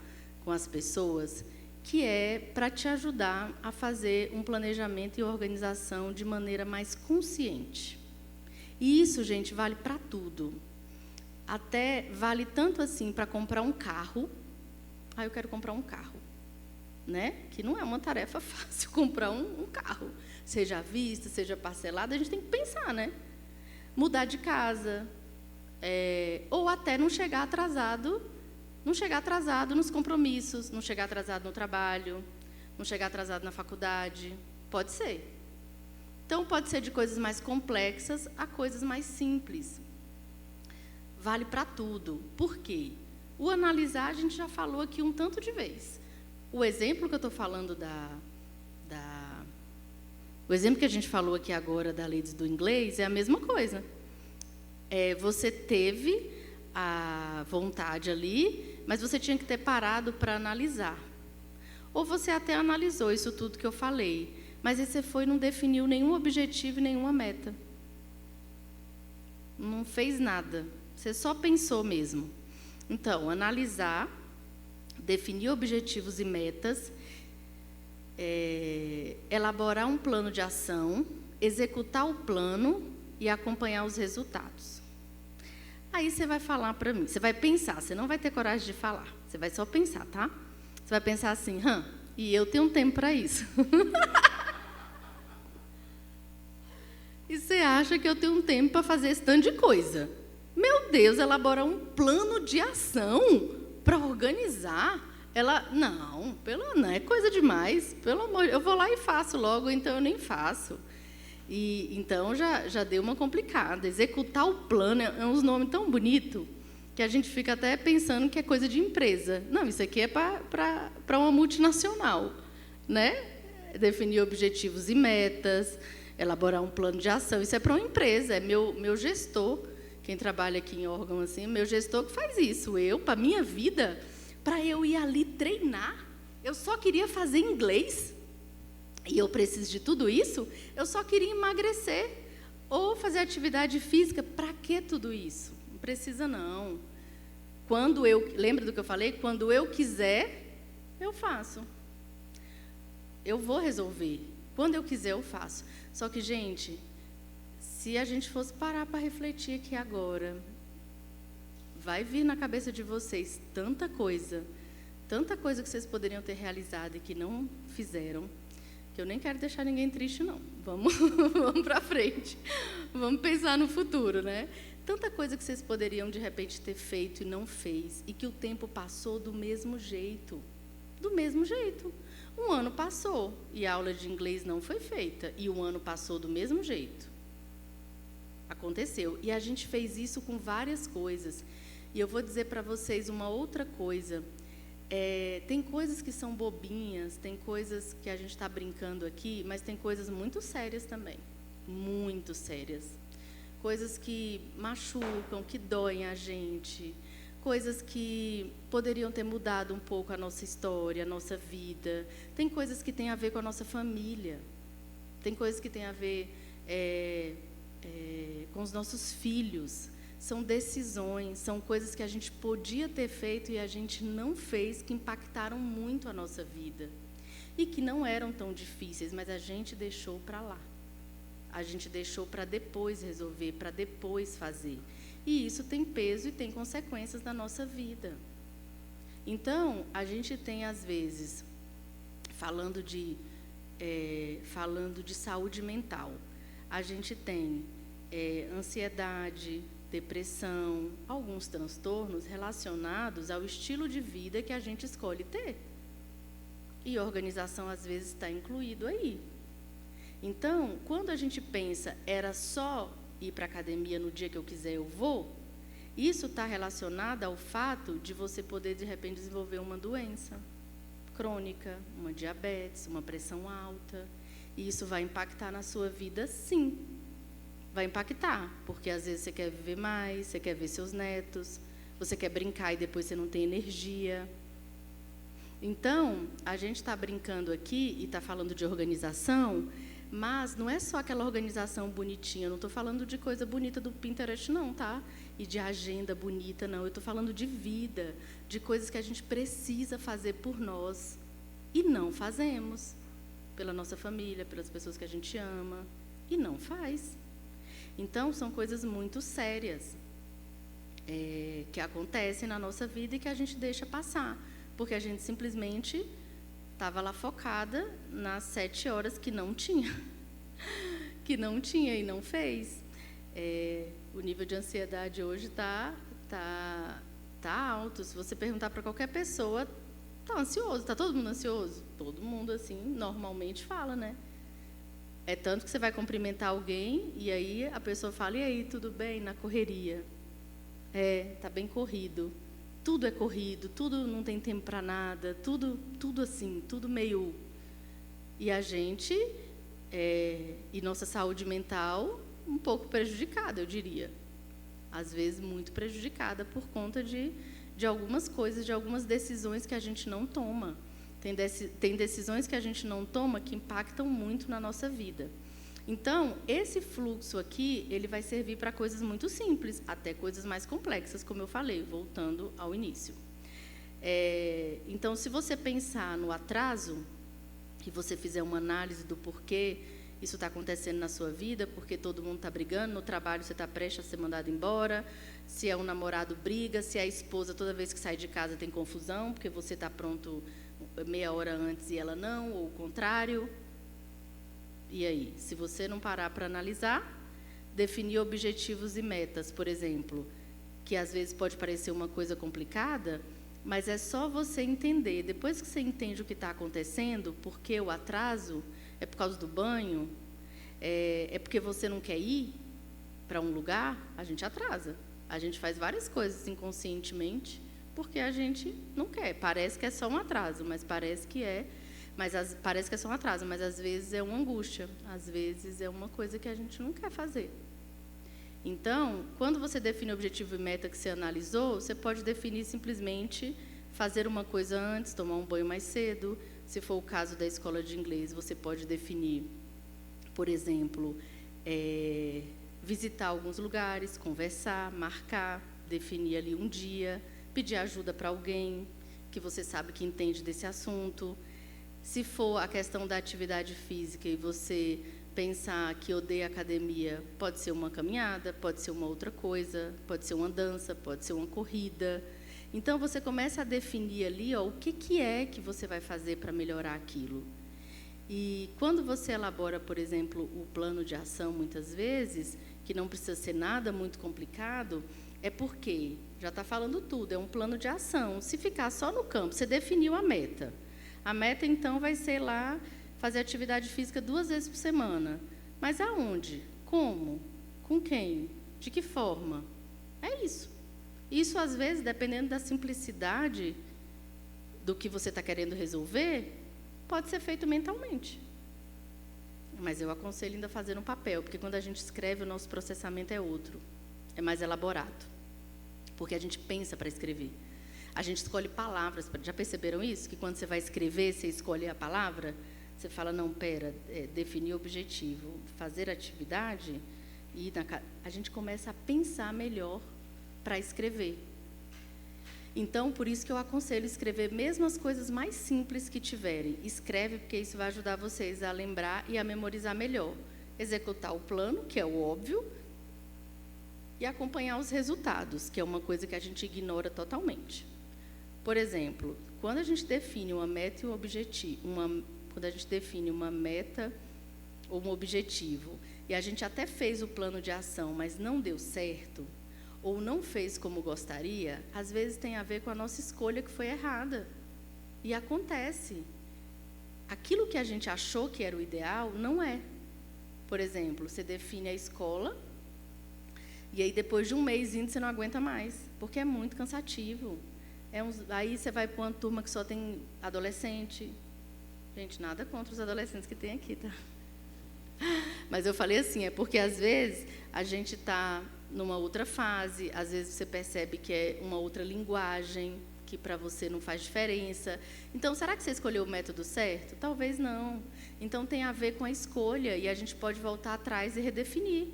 com as pessoas, que é para te ajudar a fazer um planejamento e organização de maneira mais consciente. E isso, gente, vale para tudo. Até vale tanto assim para comprar um carro. Eu quero comprar um carro, né? Que não é uma tarefa fácil comprar um carro. Seja à vista, seja parcelado, a gente tem que pensar, né? Mudar de casa, ou até não chegar atrasado nos compromissos, não chegar atrasado no trabalho, não chegar atrasado na faculdade. Pode ser. Então, pode ser de coisas mais complexas a coisas mais simples. Vale para tudo. Por quê? O analisar, a gente já falou aqui um tanto de vez. O exemplo que eu estou falando o exemplo que a gente falou aqui agora da lei do inglês é a mesma coisa. Você teve a vontade ali, mas você tinha que ter parado para analisar. Ou você até analisou isso tudo que eu falei, mas aí você foi e não definiu nenhum objetivo e nenhuma meta. Não fez nada. Você só pensou mesmo. Então, analisar, definir objetivos e metas, elaborar um plano de ação, executar o plano e acompanhar os resultados. Aí você vai falar para mim, você vai pensar, você não vai ter coragem de falar, você vai só pensar, tá? Você vai pensar assim, e eu tenho um tempo para isso. E você acha que eu tenho um tempo para fazer esse tanto de coisa? Meu Deus, elaborar um plano de ação para organizar? Não, é coisa demais. Pelo amor, eu vou lá e faço logo, então eu nem faço. E então já deu uma complicada. Executar o plano é um nome tão bonito que a gente fica até pensando que é coisa de empresa. Não, isso aqui é para uma multinacional, né? Definir objetivos e metas, elaborar um plano de ação. Isso é para uma empresa, é meu gestor. Quem trabalha aqui em órgão assim, meu gestor que faz isso. Para a minha vida, para eu ir ali treinar, eu só queria fazer inglês, e eu preciso de tudo isso, eu só queria emagrecer, ou fazer atividade física. Para que tudo isso? Não precisa, não. Lembra do que eu falei? Quando eu quiser, eu faço. Eu vou resolver. Quando eu quiser, eu faço. Só que, gente, se a gente fosse parar para refletir aqui agora, vai vir na cabeça de vocês tanta coisa que vocês poderiam ter realizado e que não fizeram, que eu nem quero deixar ninguém triste, não. Vamos para frente. Vamos pensar no futuro, né? Tanta coisa que vocês poderiam, de repente, ter feito e não fez, e que o tempo passou do mesmo jeito. do mesmo jeito. Um ano passou e a aula de inglês não foi feita, e um ano passou do mesmo jeito. Aconteceu. E a gente fez isso com várias coisas. E eu vou dizer para vocês uma outra coisa. Tem coisas que são bobinhas, tem coisas que a gente está brincando aqui, mas tem coisas muito sérias também. Muito sérias. Coisas que machucam, que doem a gente. Coisas que poderiam ter mudado um pouco a nossa história, a nossa vida. Tem coisas que têm a ver com a nossa família. Tem coisas que têm a ver com os nossos filhos. São decisões, são coisas que a gente podia ter feito e a gente não fez, que impactaram muito a nossa vida. E que não eram tão difíceis, mas a gente deixou para lá. A gente deixou para depois resolver, para depois fazer. E isso tem peso e tem consequências na nossa vida. Então, a gente tem, às vezes, falando de saúde mental, a gente tem ansiedade, depressão, alguns transtornos relacionados ao estilo de vida que a gente escolhe ter. E a organização, às vezes, está incluído aí. Então, quando a gente pensa, era só ir para a academia no dia que eu quiser, eu vou, isso está relacionado ao fato de você poder, de repente, desenvolver uma doença crônica, uma diabetes, uma pressão alta. E isso vai impactar na sua vida, sim. Vai impactar, porque às vezes você quer viver mais, você quer ver seus netos, você quer brincar e depois você não tem energia. Então, a gente está brincando aqui e está falando de organização, mas não é só aquela organização bonitinha, eu não estou falando de coisa bonita do Pinterest não, tá? E de agenda bonita, não. Eu estou falando de vida, de coisas que a gente precisa fazer por nós e não fazemos. Pela nossa família, pelas pessoas que a gente ama, e não faz. Então, são coisas muito sérias que acontecem na nossa vida e que a gente deixa passar, porque a gente simplesmente estava lá focada nas 7 horas que não tinha, e não fez. O nível de ansiedade hoje está alto. Se você perguntar para qualquer pessoa, está ansioso, está todo mundo ansioso? Todo mundo, assim, normalmente fala, né? É tanto que você vai cumprimentar alguém e aí a pessoa fala, e aí, tudo bem? Na correria. Está bem corrido. Tudo é corrido, tudo não tem tempo para nada, tudo assim, tudo meio... E a gente, e nossa saúde mental, um pouco prejudicada, eu diria. Às vezes, muito prejudicada por conta de algumas coisas, de algumas decisões que a gente não toma. Tem decisões que a gente não toma que impactam muito na nossa vida. Então, esse fluxo aqui, ele vai servir para coisas muito simples, até coisas mais complexas, como eu falei, voltando ao início. Então, se você pensar no atraso, e você fizer uma análise do porquê isso está acontecendo na sua vida, porque todo mundo está brigando, no trabalho você está prestes a ser mandado embora, se é um namorado briga, se é a esposa toda vez que sai de casa tem confusão, porque você está pronto meia hora antes e ela não, ou o contrário. E aí, se você não parar para analisar, definir objetivos e metas, por exemplo, que às vezes pode parecer uma coisa complicada, mas é só você entender. Depois que você entende o que está acontecendo, porque o atraso é por causa do banho, é porque você não quer ir para um lugar, a gente atrasa. A gente faz várias coisas inconscientemente, porque a gente não quer. Parece que é só um atraso, mas parece que é. Parece que é só um atraso, mas às vezes é uma angústia, às vezes é uma coisa que a gente não quer fazer. Então, quando você define o objetivo e meta que você analisou, você pode definir simplesmente fazer uma coisa antes, tomar um banho mais cedo. Se for o caso da escola de inglês, você pode definir, por exemplo, visitar alguns lugares, conversar, marcar, definir ali um dia, pedir ajuda para alguém que você sabe que entende desse assunto. Se for a questão da atividade física e você pensar que odeia academia, pode ser uma caminhada, pode ser uma outra coisa, pode ser uma dança, pode ser uma corrida. Então, você começa a definir ali o que é que você vai fazer para melhorar aquilo. E quando você elabora, por exemplo, o plano de ação, muitas vezes, que não precisa ser nada muito complicado, é porque já está falando tudo, é um plano de ação. Se ficar só no campo, você definiu a meta. A meta, então, vai ser lá fazer atividade física 2 vezes por semana. Mas aonde? Como? Com quem? De que forma? É isso. Isso, às vezes, dependendo da simplicidade do que você está querendo resolver, pode ser feito mentalmente. Mas eu aconselho ainda a fazer no papel, porque quando a gente escreve, o nosso processamento é outro, é mais elaborado, porque a gente pensa para escrever. A gente escolhe palavras. Já perceberam isso? Que quando você vai escrever, você escolhe a palavra, você fala, não, pera, definir objetivo, fazer atividade, e a gente começa a pensar melhor para escrever. Então, por isso que eu aconselho escrever mesmo as coisas mais simples que tiverem. Escreve, porque isso vai ajudar vocês a lembrar e a memorizar melhor. Executar o plano, que é o óbvio, e acompanhar os resultados, que é uma coisa que a gente ignora totalmente. Por exemplo, quando a gente define uma meta e um objetivo, quando a gente define uma meta ou um objetivo, e a gente até fez o plano de ação, mas não deu certo, ou não fez como gostaria, às vezes tem a ver com a nossa escolha que foi errada. E acontece. Aquilo que a gente achou que era o ideal, não é. Por exemplo, você define a escola, e aí depois de um mês indo, você não aguenta mais, porque é muito cansativo. Aí você vai para uma turma que só tem adolescente. Gente, nada contra os adolescentes que tem aqui, tá? Mas eu falei assim, é porque às vezes a gente está numa outra fase, às vezes você percebe que é uma outra linguagem, que para você não faz diferença. Então, será que você escolheu o método certo? Talvez não. Então, tem a ver com a escolha, e a gente pode voltar atrás e redefinir.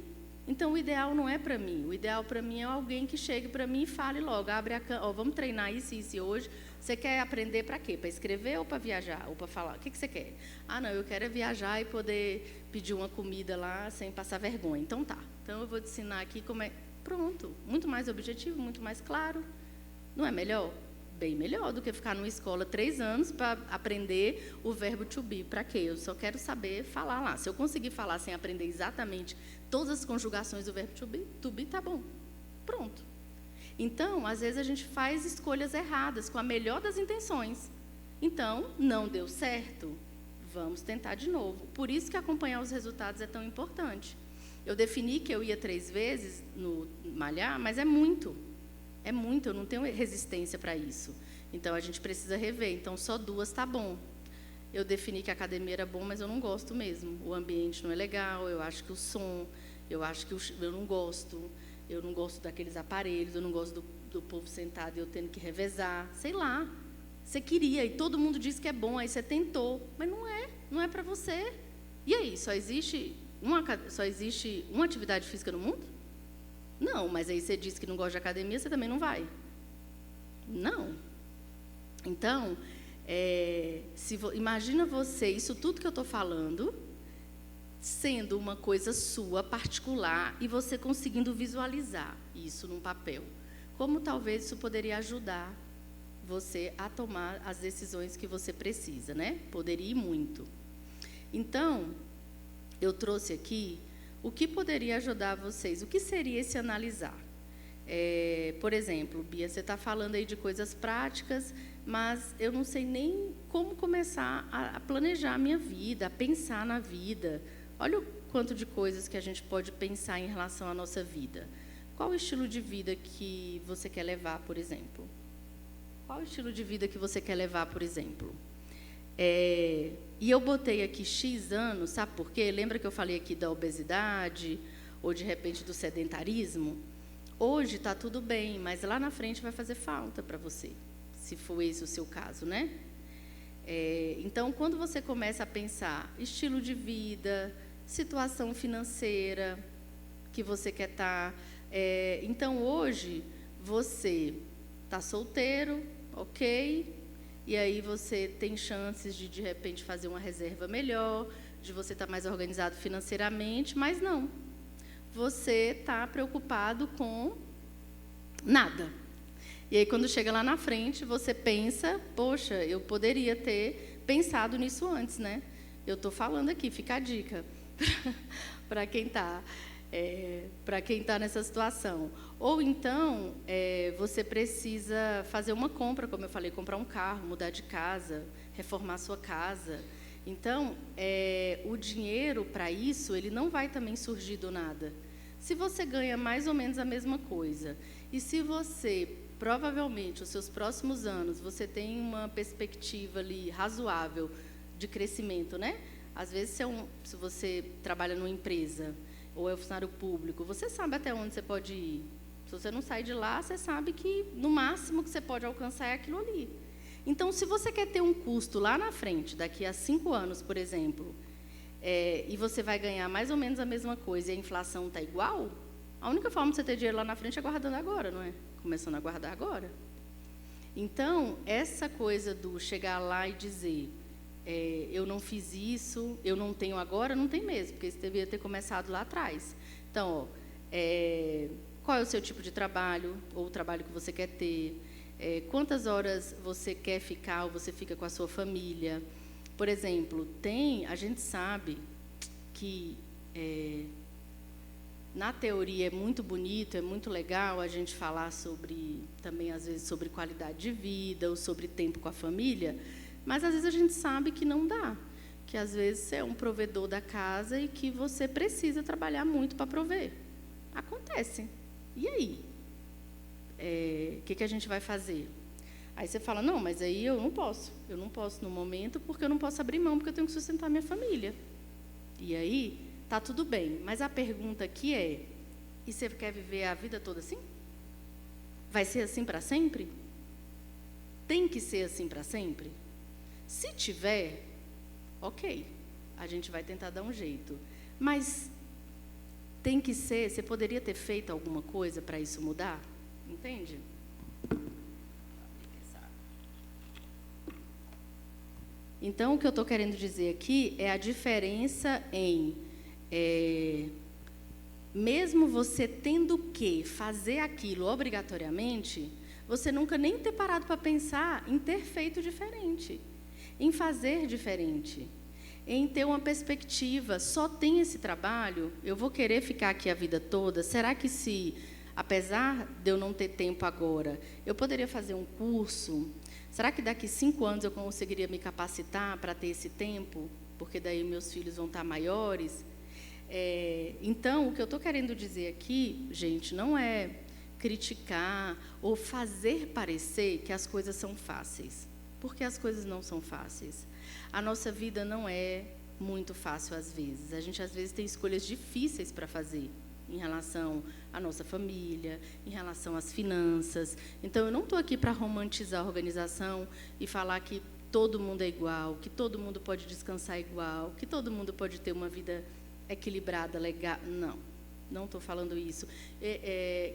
Então, o ideal não é para mim. O ideal para mim é alguém que chegue para mim e fale logo, abre a câmera, vamos treinar isso e isso hoje. Você quer aprender para quê? Para escrever ou para viajar? Ou para falar? O que você quer? Ah, não, eu quero é viajar e poder pedir uma comida lá sem passar vergonha. Então, tá. Então, eu vou te ensinar aqui como é. Pronto. Muito mais objetivo, muito mais claro. Não é melhor? Bem melhor do que ficar numa escola 3 anos para aprender o verbo to be. Para quê? Eu só quero saber falar lá. Se eu conseguir falar sem aprender exatamente todas as conjugações do verbo to be, tá bom. Pronto. Então, às vezes a gente faz escolhas erradas com a melhor das intenções. Então, não deu certo, vamos tentar de novo. Por isso que acompanhar os resultados é tão importante. Eu defini que eu ia 3 vezes no malhar, mas é muito. É muito, eu não tenho resistência para isso. Então, a gente precisa rever. Então, só 2 está bom. Eu defini que a academia era bom, mas eu não gosto mesmo. O ambiente não é legal, eu acho que o som, eu acho que eu não gosto. Eu não gosto daqueles aparelhos, eu não gosto do povo sentado e eu tendo que revezar. Sei lá. Você queria e todo mundo disse que é bom, aí você tentou. Mas não é para você. E aí, só existe uma atividade física no mundo? Não, mas aí você disse que não gosta de academia, você também não vai. Não. Então, imagina você, isso tudo que eu estou falando, sendo uma coisa sua, particular, e você conseguindo visualizar isso num papel. Como talvez isso poderia ajudar você a tomar as decisões que você precisa, né? Poderia ir muito. Então, eu trouxe aqui o que poderia ajudar vocês. O que seria esse analisar? Por exemplo, Bia, você está falando aí de coisas práticas, mas eu não sei nem como começar a planejar a minha vida, a pensar na vida. Olha o quanto de coisas que a gente pode pensar em relação à nossa vida. Qual o estilo de vida que você quer levar, por exemplo? Qual o estilo de vida que você quer levar, por exemplo? E eu botei aqui X anos, sabe por quê? Lembra que eu falei aqui da obesidade, ou de repente do sedentarismo? Hoje está tudo bem, mas lá na frente vai fazer falta para você, se for esse o seu caso, né? Então, quando você começa a pensar estilo de vida, situação financeira que você quer estar... então, hoje, você está solteiro, ok? E aí você tem chances de repente, fazer uma reserva melhor, de você estar mais organizado financeiramente, mas não. Você está preocupado com nada. E aí, quando chega lá na frente, você pensa, poxa, eu poderia ter pensado nisso antes, né? Eu estou falando aqui, fica a dica para quem está. para quem está nessa situação. Ou então, você precisa fazer uma compra, como eu falei, comprar um carro, mudar de casa, reformar sua casa. Então, o dinheiro para isso, ele não vai também surgir do nada. Se você ganha mais ou menos a mesma coisa, e se você, provavelmente, os seus próximos anos, você tem uma perspectiva ali razoável de crescimento, né? Às vezes, se você trabalha numa empresa ou é funcionário público, você sabe até onde você pode ir. Se você não sair de lá, você sabe que no máximo que você pode alcançar é aquilo ali. Então, se você quer ter um custo lá na frente, daqui a 5 anos, por exemplo, e você vai ganhar mais ou menos a mesma coisa e a inflação está igual, a única forma de você ter dinheiro lá na frente é guardando agora, não é? Começando a guardar agora. Então, essa coisa do chegar lá e dizer, eu não fiz isso, eu não tenho agora, não tem mesmo, porque você deveria ter começado lá atrás. Então, qual é o seu tipo de trabalho, ou o trabalho que você quer ter? Quantas horas você quer ficar ou você fica com a sua família? Por exemplo, a gente sabe que, na teoria, é muito bonito, é muito legal a gente falar também, às vezes, sobre qualidade de vida ou sobre tempo com a família, mas, às vezes, a gente sabe que não dá, que, às vezes, você é um provedor da casa e que você precisa trabalhar muito para prover. Acontece. E aí? O que a gente vai fazer? Aí você fala, não, mas aí eu não posso no momento, porque eu não posso abrir mão, porque eu tenho que sustentar minha família. E aí, tá tudo bem, mas a pergunta aqui e você quer viver a vida toda assim? Vai ser assim para sempre? Tem que ser assim para sempre? Se tiver, ok, a gente vai tentar dar um jeito, mas tem que ser, você poderia ter feito alguma coisa para isso mudar? Entende? Então, o que eu estou querendo dizer aqui é a diferença em, mesmo você tendo que fazer aquilo obrigatoriamente, você nunca nem ter parado para pensar em ter feito diferente, em fazer diferente, em ter uma perspectiva. Só tem esse trabalho, eu vou querer ficar aqui a vida toda? Será que apesar de eu não ter tempo agora, eu poderia fazer um curso? Será que daqui 5 anos eu conseguiria me capacitar para ter esse tempo? Porque daí meus filhos vão estar maiores. Então, o que eu estou querendo dizer aqui, gente, não é criticar ou fazer parecer que as coisas são fáceis, porque as coisas não são fáceis. A nossa vida não é muito fácil às vezes. A gente, às vezes, tem escolhas difíceis para fazer em relação à nossa família, em relação às finanças. Então, eu não estou aqui para romantizar a organização e falar que todo mundo é igual, que todo mundo pode descansar igual, que todo mundo pode ter uma vida equilibrada, legal. Não estou falando isso.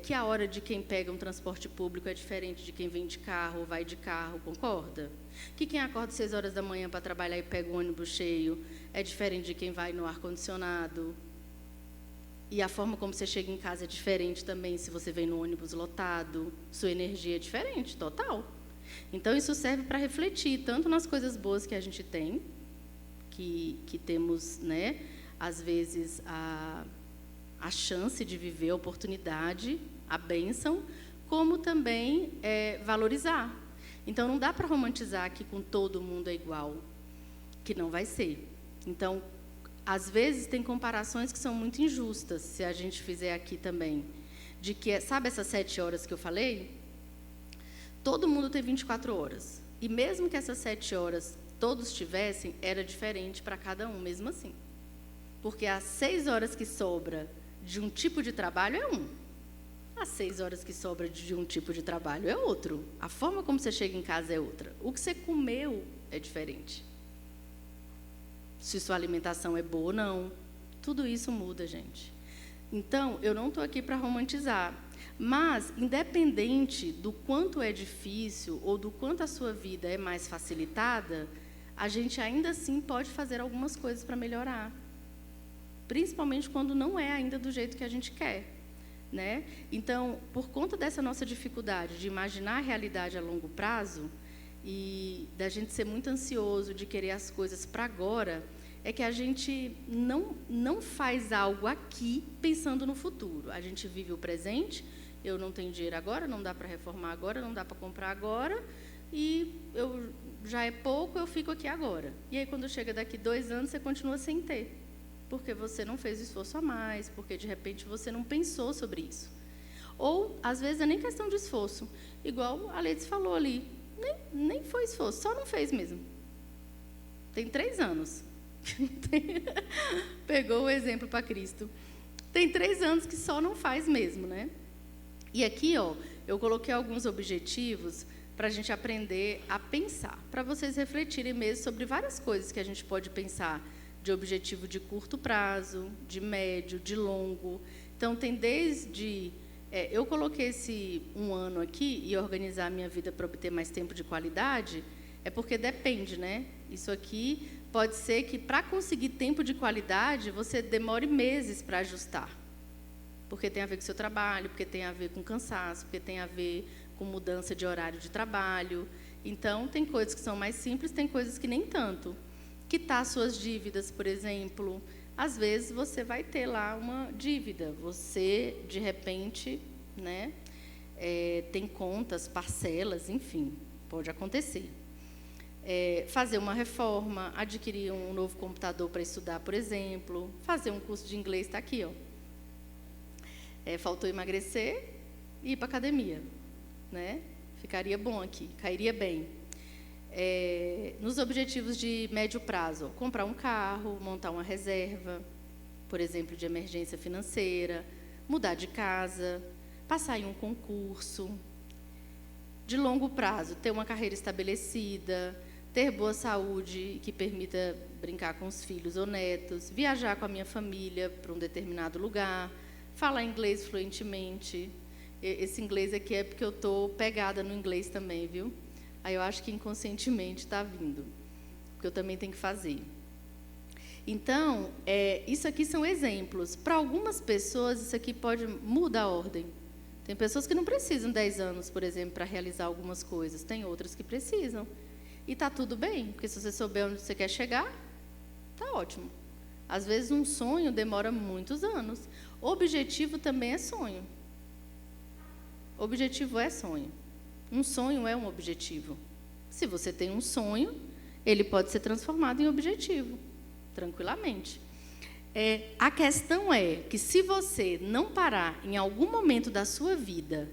Que a hora de quem pega um transporte público é diferente de quem vem de carro ou vai de carro, concorda? Que quem acorda 6 horas da manhã para trabalhar e pega o ônibus cheio é diferente de quem vai no ar-condicionado. E a forma como você chega em casa é diferente também, se você vem no ônibus lotado, sua energia é diferente, total. Então, isso serve para refletir, tanto nas coisas boas que a gente tem, que temos, né, às vezes, a chance de viver, a oportunidade, a bênção, como também valorizar. Então, não dá para romantizar que com todo mundo é igual, que não vai ser. Então, às vezes, tem comparações que são muito injustas, se a gente fizer aqui também, de que, sabe essas 7 horas que eu falei? Todo mundo tem 24 horas. E mesmo que essas 7 horas todos tivessem, era diferente para cada um, mesmo assim. Porque as 6 horas que sobra de um tipo de trabalho é um. As 6 horas que sobra de um tipo de trabalho é outro. A forma como você chega em casa é outra. O que você comeu é diferente. Se sua alimentação é boa ou não. Tudo isso muda, gente. Então, eu não estou aqui para romantizar. Mas, independente do quanto é difícil ou do quanto a sua vida é mais facilitada, a gente ainda assim pode fazer algumas coisas para melhorar. Principalmente quando não é ainda do jeito que a gente quer, né? Então, por conta dessa nossa dificuldade de imaginar a realidade a longo prazo e da gente ser muito ansioso de querer as coisas para agora, é que a gente não faz algo aqui pensando no futuro. A gente vive o presente, eu não tenho dinheiro agora, não dá para reformar agora, não dá para comprar agora, e já é pouco, eu fico aqui agora. E aí, quando chega daqui 2 anos, você continua sem ter, porque você não fez esforço a mais, porque, de repente, você não pensou sobre isso. Ou, às vezes, é nem questão de esforço. Igual a Letícia falou ali, nem foi esforço, só não fez mesmo. Tem 3 anos. Pegou o exemplo para Cristo. Tem 3 anos que só não faz mesmo, né? E aqui, ó, eu coloquei alguns objetivos para a gente aprender a pensar, para vocês refletirem mesmo sobre várias coisas que a gente pode pensar, de objetivo de curto prazo, de médio, de longo. Então, tem desde... eu coloquei esse 1 ano aqui e organizar a minha vida para obter mais tempo de qualidade, é porque depende, né? Isso aqui pode ser que, para conseguir tempo de qualidade, você demore meses para ajustar. Porque tem a ver com o seu trabalho, porque tem a ver com cansaço, porque tem a ver com mudança de horário de trabalho. Então, tem coisas que são mais simples, tem coisas que nem tanto. Quitar suas dívidas, por exemplo. Às vezes, você vai ter lá uma dívida. Você, de repente, né, tem contas, parcelas, enfim, pode acontecer. Fazer uma reforma, adquirir um novo computador para estudar, por exemplo. Fazer um curso de inglês, está aqui, ó. Faltou emagrecer e ir para a academia, né? Ficaria bom aqui, cairia bem. Nos objetivos de médio prazo, comprar um carro, montar uma reserva, por exemplo, de emergência financeira, mudar de casa, passar em um concurso. De longo prazo, ter uma carreira estabelecida, ter boa saúde que permita brincar com os filhos ou netos, viajar com a minha família para um determinado lugar, falar inglês fluentemente. Esse inglês aqui é porque eu estou pegada no inglês também, viu? Aí eu acho que inconscientemente está vindo, porque eu também tenho que fazer. Então, isso aqui são exemplos. Para algumas pessoas, isso aqui pode mudar a ordem. Tem pessoas que não precisam 10 anos, por exemplo, para realizar algumas coisas. Tem outras que precisam. E está tudo bem, porque se você souber onde você quer chegar, está ótimo. Às vezes, um sonho demora muitos anos. Objetivo também é sonho. Objetivo é sonho. Um sonho é um objetivo. Se você tem um sonho, ele pode ser transformado em objetivo, tranquilamente. A questão é que, se você não parar em algum momento da sua vida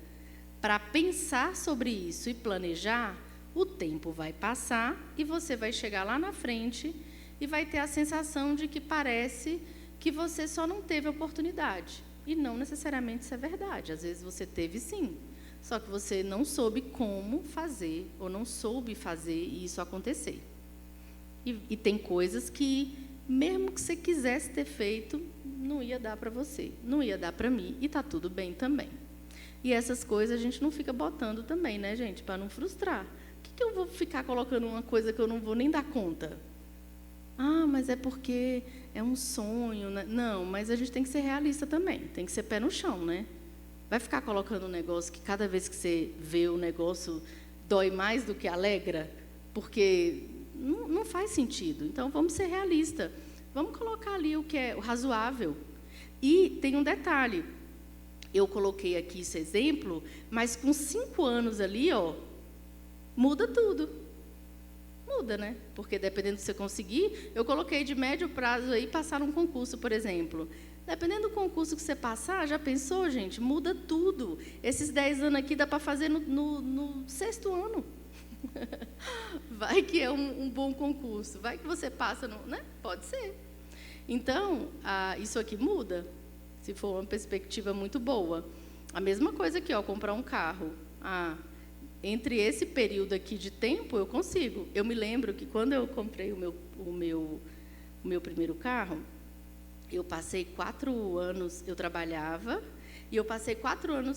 para pensar sobre isso e planejar, o tempo vai passar e você vai chegar lá na frente e vai ter a sensação de que parece que você só não teve oportunidade. E não necessariamente isso é verdade. Às vezes você teve sim, só que você não soube como fazer ou não soube fazer isso acontecer. E tem coisas que, mesmo que você quisesse ter feito, não ia dar para você, não ia dar para mim, e está tudo bem também. E essas coisas a gente não fica botando também, né, gente, para não frustrar. Por que eu vou ficar colocando uma coisa que eu não vou nem dar conta? Ah, mas é porque é um sonho, né? Não, mas a gente tem que ser realista também, tem que ser pé no chão, né? Vai ficar colocando um negócio que cada vez que você vê o negócio dói mais do que alegra, porque não faz sentido. Então, vamos ser realistas. Vamos colocar ali o que é o razoável. E tem um detalhe. Eu coloquei aqui esse exemplo, mas com 5 anos ali, ó, muda tudo. Muda, né? Porque dependendo do que você conseguir, eu coloquei de médio prazo aí passar um concurso, por exemplo. Dependendo do concurso que você passar, já pensou, gente? Muda tudo. Esses 10 anos aqui dá para fazer no 6º ano. Vai que é um bom concurso. Vai que você passa, né? Pode ser. Então, isso aqui muda, se for uma perspectiva muito boa. A mesma coisa aqui, ó, comprar um carro. Entre esse período aqui de tempo, eu consigo. Eu me lembro que quando eu comprei o meu primeiro carro, eu passei 4 anos, eu trabalhava, e eu passei 4 anos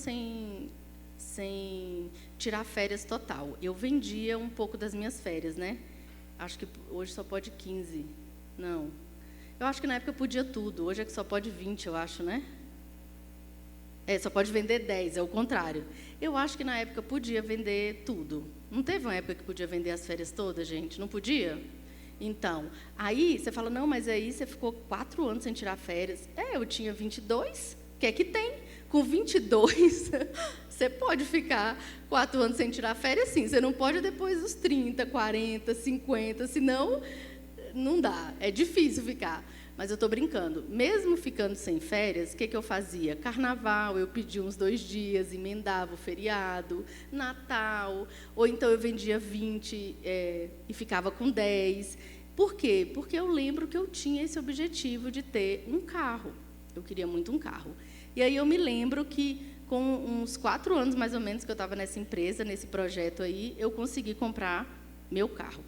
sem tirar férias total. Eu vendia um pouco das minhas férias, né? Acho que hoje só pode 15. Não. Eu acho que na época podia tudo. Hoje é que só pode 20, eu acho, né? Só pode vender 10, é o contrário. Eu acho que na época podia vender tudo. Não teve uma época que podia vender as férias todas, gente? Não podia? Então, aí você fala, não, mas aí você ficou 4 anos sem tirar férias. Eu tinha 22, o que é que tem? Com 22, você pode ficar 4 anos sem tirar férias, sim. Você não pode depois dos 30, 40, 50, senão não dá, é difícil ficar. Mas eu estou brincando. Mesmo ficando sem férias, o que eu fazia? Carnaval, eu pedia uns 2 dias, emendava o feriado, Natal, ou então eu vendia 20 e ficava com 10. Por quê? Porque eu lembro que eu tinha esse objetivo de ter um carro. Eu queria muito um carro. E aí eu me lembro que, com uns 4 anos, mais ou menos, que eu estava nessa empresa, nesse projeto aí, eu consegui comprar meu carro,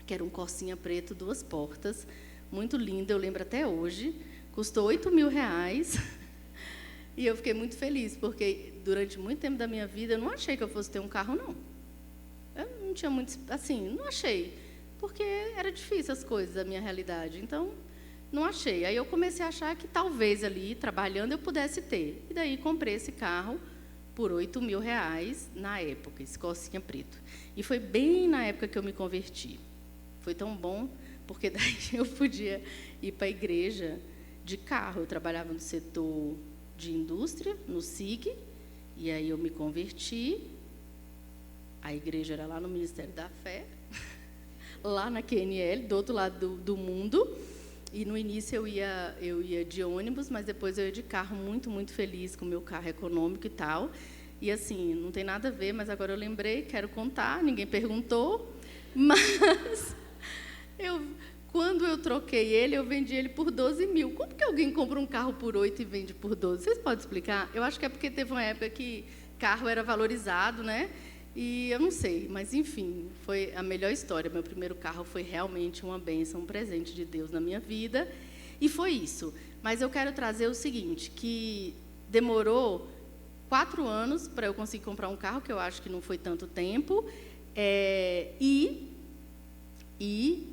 que era um Corsinha preto, 2 portas, muito lindo, eu lembro até hoje, custou R$8.000, e eu fiquei muito feliz, porque durante muito tempo da minha vida, eu não achei que eu fosse ter um carro, não. Eu não tinha muito, assim, não achei, porque era difícil as coisas, a minha realidade, então, não achei. Aí eu comecei a achar que talvez ali, trabalhando, eu pudesse ter. E daí comprei esse carro por R$8.000 na época, esse Corsinha preto. E foi bem na época que eu me converti. Foi tão bom, porque daí eu podia ir para a igreja de carro. Eu trabalhava no setor de indústria, no SIG, e aí eu me converti. A igreja era lá no Ministério da Fé, lá na QNL, do outro lado do mundo. E no início eu ia de ônibus, mas depois eu ia de carro, muito, muito feliz com o meu carro econômico e tal. E assim, não tem nada a ver, mas agora eu lembrei, quero contar, ninguém perguntou, mas quando eu troquei ele, eu vendi ele por 12 mil. Como que alguém compra um carro por 8 e vende por 12? Vocês podem explicar? Eu acho que é porque teve uma época que carro era valorizado, né? E eu não sei, mas enfim, foi a melhor história. Meu primeiro carro foi realmente uma bênção, um presente de Deus na minha vida. E foi isso. Mas eu quero trazer o seguinte, que demorou 4 anos para eu conseguir comprar um carro, que eu acho que não foi tanto tempo, e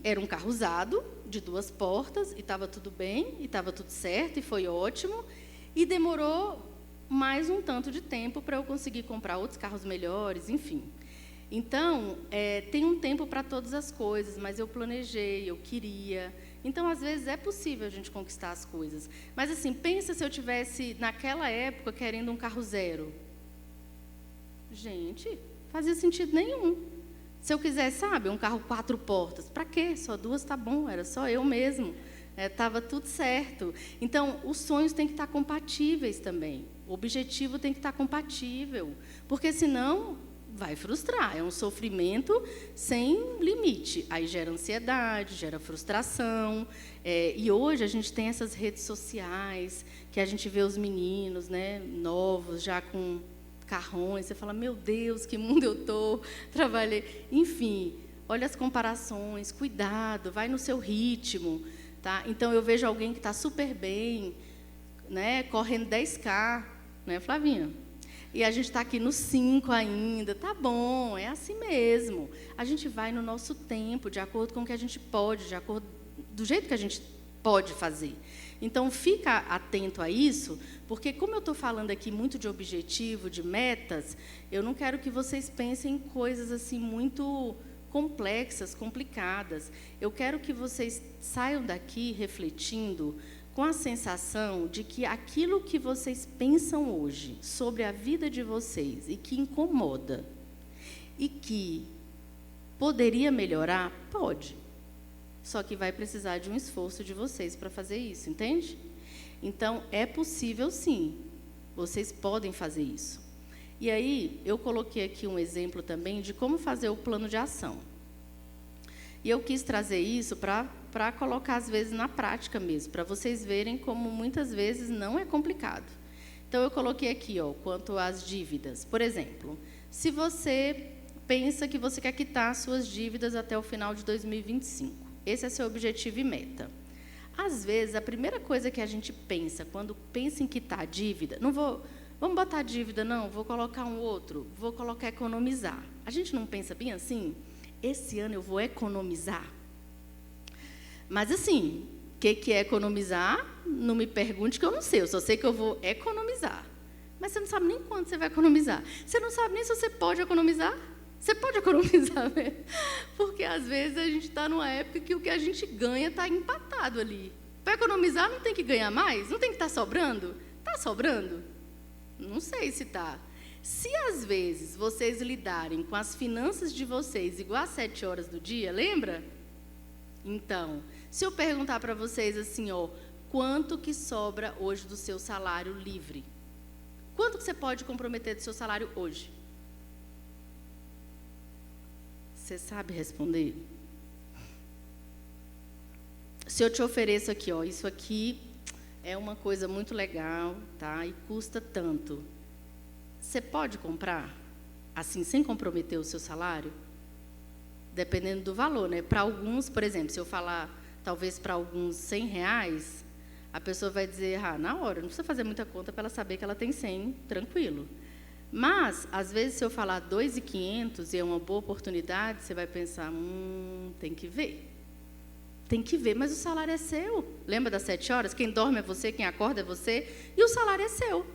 era um carro usado, de 2 portas, e estava tudo bem, e estava tudo certo, e foi ótimo, e demorou mais um tanto de tempo para eu conseguir comprar outros carros melhores, enfim. Então, tem um tempo para todas as coisas, mas eu planejei, eu queria. Então, às vezes, é possível a gente conquistar as coisas. Mas, assim, pensa se eu tivesse, naquela época, querendo um carro zero. Gente, fazia sentido nenhum. Se eu quisesse, sabe, um carro 4 portas, para quê? Só 2 está bom, era só eu mesmo. Estava tudo certo. Então, os sonhos têm que estar compatíveis também. O objetivo tem que estar compatível, porque senão vai frustrar. É um sofrimento sem limite. Aí gera ansiedade, gera frustração. E hoje a gente tem essas redes sociais, que a gente vê os meninos, né, novos, já com carrões. Você fala, meu Deus, que mundo eu estou, trabalhei. Enfim, olha as comparações, cuidado, vai no seu ritmo. Tá? Então, eu vejo alguém que está super bem, né, correndo 10K, né, Flavinha? E a gente está aqui no 5 ainda, tá bom, é assim mesmo. A gente vai no nosso tempo, de acordo com o que a gente pode, de acordo do jeito que a gente pode fazer. Então, fica atento a isso, porque como eu estou falando aqui muito de objetivo, de metas, eu não quero que vocês pensem em coisas assim muito complexas, complicadas. Eu quero que vocês saiam daqui refletindo com a sensação de que aquilo que vocês pensam hoje sobre a vida de vocês e que incomoda e que poderia melhorar, pode. Só que vai precisar de um esforço de vocês para fazer isso, entende? Então, é possível sim. Vocês podem fazer isso. E aí, eu coloquei aqui um exemplo também de como fazer o plano de ação. E eu quis trazer isso para colocar, às vezes, na prática mesmo, para vocês verem como, muitas vezes, não é complicado. Então, eu coloquei aqui, quanto às dívidas. Por exemplo, se você pensa que você quer quitar suas dívidas até o final de 2025, esse é seu objetivo e meta. Às vezes, a primeira coisa que a gente pensa, quando pensa em quitar a dívida, vamos botar dívida, não, vou colocar um outro, vou colocar economizar. A gente não pensa bem assim? Esse ano eu vou economizar. Mas, assim, o que é economizar? Não me pergunte que eu não sei, eu só sei que eu vou economizar. Mas você não sabe nem quanto você vai economizar. Você não sabe nem se você pode economizar. Você pode economizar mesmo. Porque, às vezes, a gente está numa época que o que a gente ganha está empatado ali. Para economizar, não tem que ganhar mais? Não tem que estar sobrando? Está sobrando? Não sei se está. Se, às vezes, vocês lidarem com as finanças de vocês igual às 7 horas do dia, lembra? Então, se eu perguntar para vocês assim, ó, quanto que sobra hoje do seu salário livre? Quanto que você pode comprometer do seu salário hoje? Você sabe responder? Se eu te ofereço aqui, ó, isso aqui é uma coisa muito legal, tá? E custa tanto. Você pode comprar, assim, sem comprometer o seu salário? Dependendo do valor, né? Para alguns, por exemplo, se eu falar, talvez para alguns R$100, a pessoa vai dizer, na hora, não precisa fazer muita conta para ela saber que ela tem 100, tranquilo. Mas, às vezes, se eu falar 2.500 e é uma boa oportunidade, você vai pensar, tem que ver. Tem que ver, mas o salário é seu. Lembra das 7 horas? Quem dorme é você, quem acorda é você, e o salário é seu.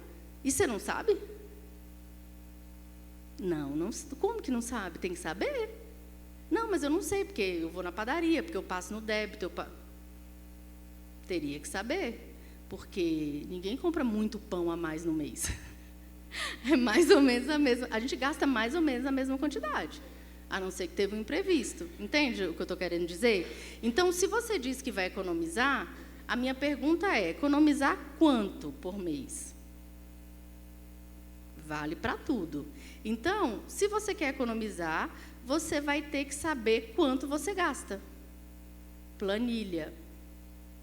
E você não sabe? Não, como que não sabe? Tem que saber. Não, mas eu não sei, porque eu vou na padaria, porque eu passo no débito. Teria que saber, porque ninguém compra muito pão a mais no mês. É mais ou menos a mesma, a gente gasta mais ou menos a mesma quantidade, a não ser que teve um imprevisto. Entende o que eu estou querendo dizer? Então, se você diz que vai economizar, a minha pergunta é, economizar quanto por mês? Vale para tudo. Então, se você quer economizar, você vai ter que saber quanto você gasta. Planilha.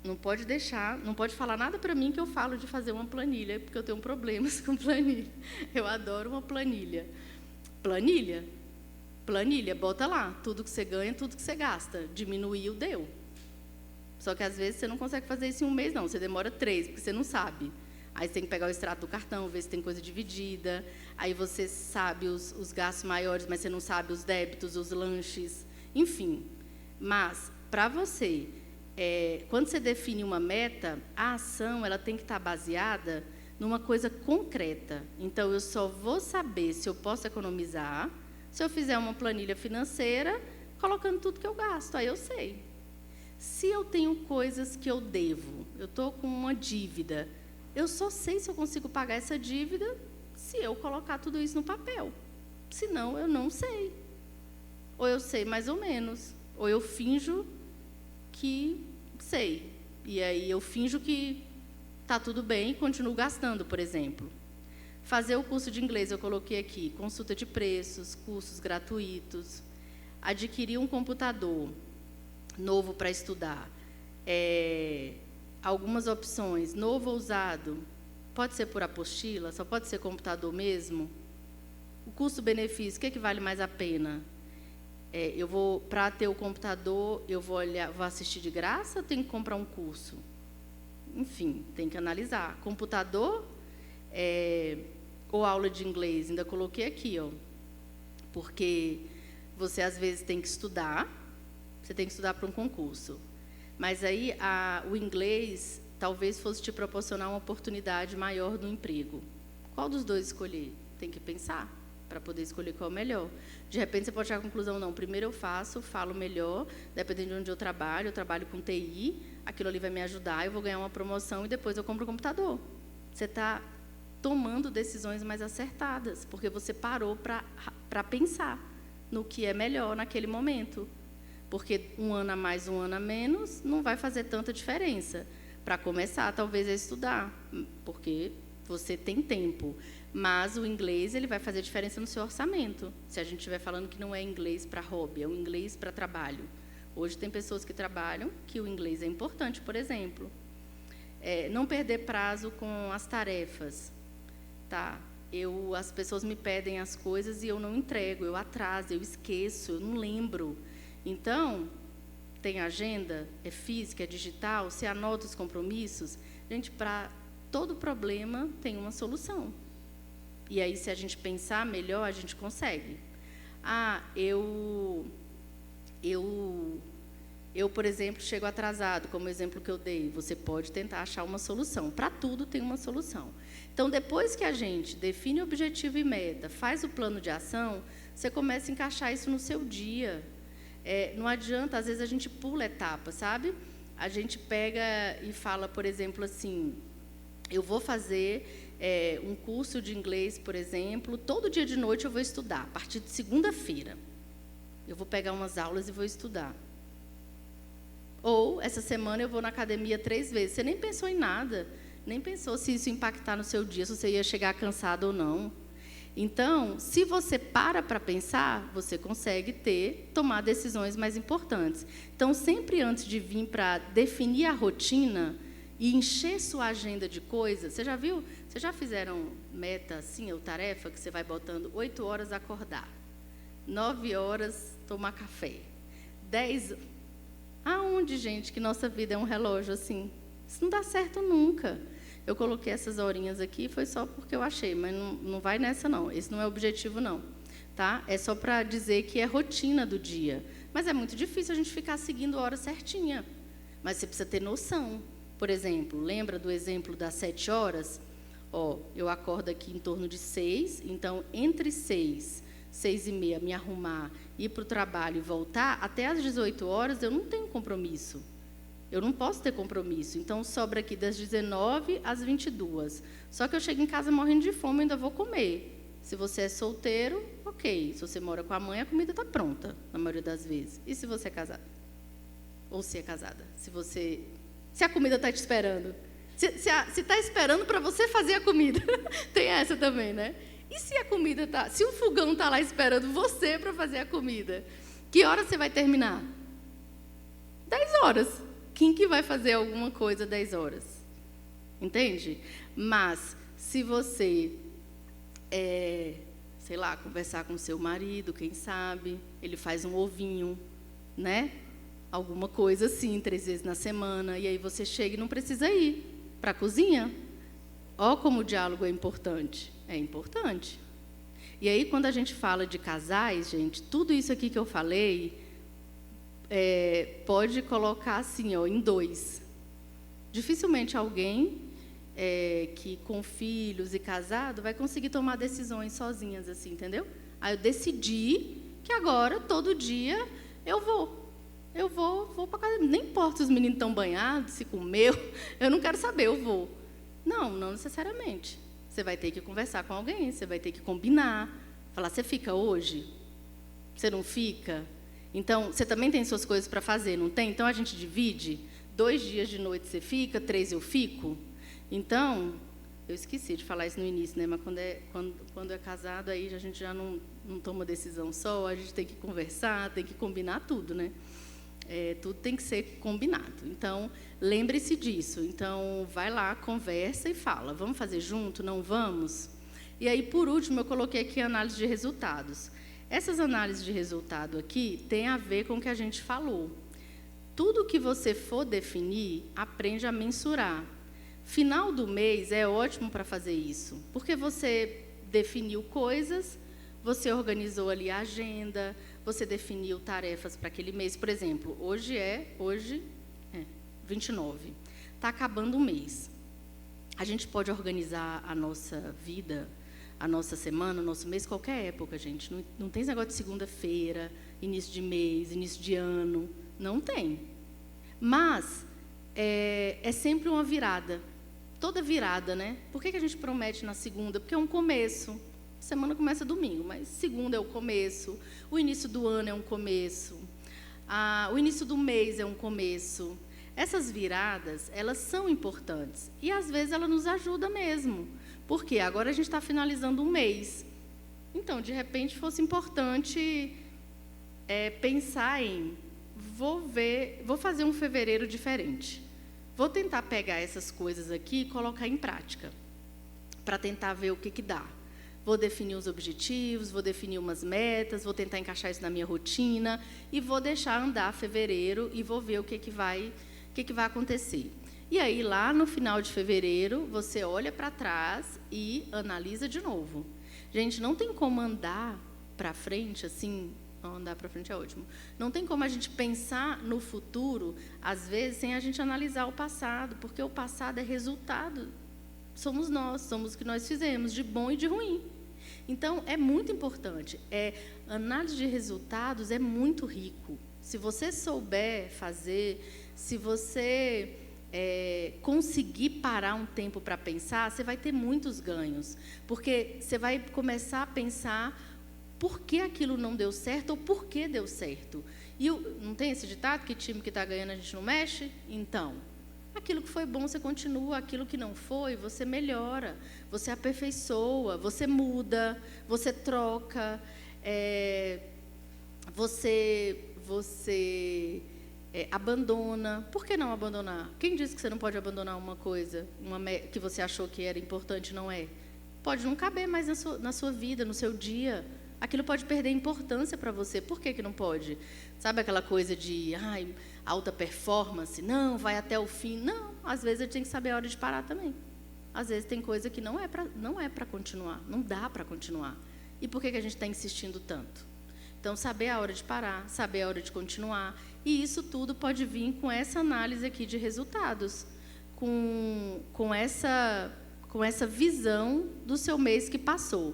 Não pode deixar, não pode falar nada para mim que eu falo de fazer uma planilha, porque eu tenho problemas com planilha. Eu adoro uma planilha. Planilha, bota lá, tudo que você ganha, tudo que você gasta. Diminuiu, deu. Só que, às vezes, você não consegue fazer isso em um mês, não. Você demora 3, porque você não sabe. Aí você tem que pegar o extrato do cartão, ver se tem coisa dividida. Aí você sabe os gastos maiores, mas você não sabe os débitos, os lanches, enfim. Mas, para você, quando você define uma meta, a ação ela tem que estar baseada numa coisa concreta. Então, eu só vou saber se eu posso economizar se eu fizer uma planilha financeira, colocando tudo que eu gasto. Aí eu sei. Se eu tenho coisas que eu devo, eu estou com uma dívida, eu só sei se eu consigo pagar essa dívida se eu colocar tudo isso no papel. Senão, eu não sei. Ou eu sei mais ou menos. Ou eu finjo que sei. E aí eu finjo que está tudo bem e continuo gastando, por exemplo. Fazer o curso de inglês, eu coloquei aqui, consulta de preços, cursos gratuitos. Adquirir um computador novo para estudar. Algumas opções, novo ou usado, pode ser por apostila, só pode ser computador mesmo. O custo-benefício, o que vale mais a pena? Para ter o computador, eu vou assistir de graça ou tenho que comprar um curso? Enfim, tem que analisar. Computador ou aula de inglês, ainda coloquei aqui, ó, porque você, às vezes, tem que estudar, você tem que estudar para um concurso. Mas aí, o inglês talvez fosse te proporcionar uma oportunidade maior no emprego. Qual dos dois escolher? Tem que pensar para poder escolher qual é o melhor. De repente, você pode chegar à conclusão, não, primeiro eu falo melhor, dependendo de onde eu trabalho com TI, aquilo ali vai me ajudar, eu vou ganhar uma promoção e depois eu compro o computador. Você está tomando decisões mais acertadas, porque você parou para pensar no que é melhor naquele momento. Porque um ano a mais, um ano a menos, não vai fazer tanta diferença. Para começar, talvez, a estudar, porque você tem tempo. Mas o inglês ele vai fazer diferença no seu orçamento. Se a gente estiver falando que não é inglês para hobby, é um inglês para trabalho. Hoje tem pessoas que trabalham que o inglês é importante, por exemplo. Não perder prazo com as tarefas. Tá? As pessoas me pedem as coisas e eu não entrego, eu atraso, eu esqueço, eu não lembro. Então, tem agenda, é física, é digital, você anota os compromissos. Gente, para todo problema tem uma solução. E aí, se a gente pensar melhor, a gente consegue. Eu Eu, por exemplo, chego atrasado, como o exemplo que eu dei. Você pode tentar achar uma solução. Para tudo tem uma solução. Então, depois que a gente define objetivo e meta, faz o plano de ação, você começa a encaixar isso no seu dia. Não adianta, às vezes a gente pula etapas, sabe? A gente pega e fala, por exemplo, assim, eu vou fazer um curso de inglês, por exemplo, todo dia de noite eu vou estudar, a partir de segunda-feira. Eu vou pegar umas aulas e vou estudar. Ou, essa semana, eu vou na academia 3 vezes. Você nem pensou em nada, nem pensou se isso impactar no seu dia, se você ia chegar cansado ou não. Então, se você para pensar, você consegue tomar decisões mais importantes. Então, sempre antes de vir para definir a rotina e encher sua agenda de coisas, você já viu? Vocês já fizeram meta assim, ou tarefa, que você vai botando 8 horas acordar, 9 horas tomar café, 10... Aonde, gente, que nossa vida é um relógio assim? Isso não dá certo nunca. Eu coloquei essas horinhas aqui, foi só porque eu achei, mas não vai nessa, não. Esse não é o objetivo, não. Tá? É só para dizer que é rotina do dia. Mas é muito difícil a gente ficar seguindo a hora certinha. Mas você precisa ter noção. Por exemplo, lembra do exemplo das 7 horas? Eu acordo aqui em torno de 6, então, entre 6h30, me arrumar, ir para o trabalho e voltar, até às 18 horas eu não tenho compromisso. Eu não posso ter compromisso. Então, sobra aqui das 19 às 22. Só que eu chego em casa morrendo de fome, ainda vou comer. Se você é solteiro, ok. Se você mora com a mãe, a comida está pronta, na maioria das vezes. E se você é casado? Ou se é casada? Se a comida está te esperando. Se está esperando para você fazer a comida. Tem essa também, né? E se a comida se o fogão está lá esperando você para fazer a comida, que hora você vai terminar? 10 horas. Quem que vai fazer alguma coisa 10 horas? Entende? Mas, se você, sei lá, conversar com seu marido, quem sabe, ele faz um ovinho, né? Alguma coisa assim, 3 vezes na semana, e aí você chega e não precisa ir para a cozinha. Ó, como o diálogo é importante. É importante. E aí, quando a gente fala de casais, gente, tudo isso aqui que eu falei, pode colocar assim, em 2. Dificilmente alguém que com filhos e casado vai conseguir tomar decisões sozinhas, assim, entendeu? Aí eu decidi que agora, todo dia, eu vou para casa. Nem importa se os meninos estão banhados, se comeu, eu não quero saber, eu vou. Não necessariamente. Você vai ter que conversar com alguém, você vai ter que combinar. Falar, você fica hoje? Você não fica? Então, você também tem suas coisas para fazer, não tem? Então, a gente divide. 2 dias de noite você fica, 3 eu fico. Então, eu esqueci de falar isso no início, né? Mas quando é casado, aí a gente já não toma decisão só, a gente tem que conversar, tem que combinar tudo, né? Tudo tem que ser combinado. Então, lembre-se disso. Então, vai lá, conversa e fala. Vamos fazer junto? Não vamos? E aí, por último, eu coloquei aqui a análise de resultados. Essas análises de resultado aqui têm a ver com o que a gente falou. Tudo que você for definir, aprende a mensurar. Final do mês é ótimo para fazer isso, porque você definiu coisas, você organizou ali a agenda, você definiu tarefas para aquele mês. Por exemplo, hoje é 29. Está acabando o mês. A gente pode organizar a nossa vida, a nossa semana, o nosso mês, qualquer época, gente. Não tem esse negócio de segunda-feira, início de mês, início de ano. Não tem. Mas é sempre uma virada. Toda virada, né? Por que a gente promete na segunda? Porque é um começo. A semana começa domingo, mas segunda é o começo. O início do ano é um começo. O início do mês é um começo. Essas viradas, elas são importantes. E, às vezes, ela nos ajuda mesmo. Porque agora a gente está finalizando um mês. Então, de repente, fosse importante pensar em... Vou fazer um fevereiro diferente. Vou tentar pegar essas coisas aqui e colocar em prática. Para tentar ver o que dá. Vou definir os objetivos, vou definir umas metas, vou tentar encaixar isso na minha rotina e vou deixar andar fevereiro e vou ver o que vai acontecer. E aí, lá no final de fevereiro, você olha para trás e analisa de novo. Gente, não tem como andar para frente, assim, andar para frente é ótimo. Não tem como a gente pensar no futuro, às vezes, sem a gente analisar o passado, porque o passado é resultado. Somos nós, somos o que nós fizemos, de bom e de ruim. Então, é muito importante. Análise de resultados é muito rico. Se você souber fazer, se você conseguir parar um tempo para pensar, você vai ter muitos ganhos. Porque você vai começar a pensar por que aquilo não deu certo ou por que deu certo. E não tem esse ditado que time que está ganhando a gente não mexe? Então, aquilo que foi bom você continua, aquilo que não foi você melhora, você aperfeiçoa, você muda, você troca, você abandona. Por que não abandonar? Quem disse que você não pode abandonar uma coisa, que você achou que era importante, não é? Pode não caber mais na sua vida, no seu dia. Aquilo pode perder importância para você. Por que não pode? Sabe aquela coisa de alta performance? Não, vai até o fim. Não, às vezes a gente tem que saber a hora de parar também. Às vezes tem coisa que não é para continuar, não dá para continuar. E por que a gente está insistindo tanto? Então, saber a hora de parar, saber a hora de continuar. E isso tudo pode vir com essa análise aqui de resultados, com essa visão do seu mês que passou.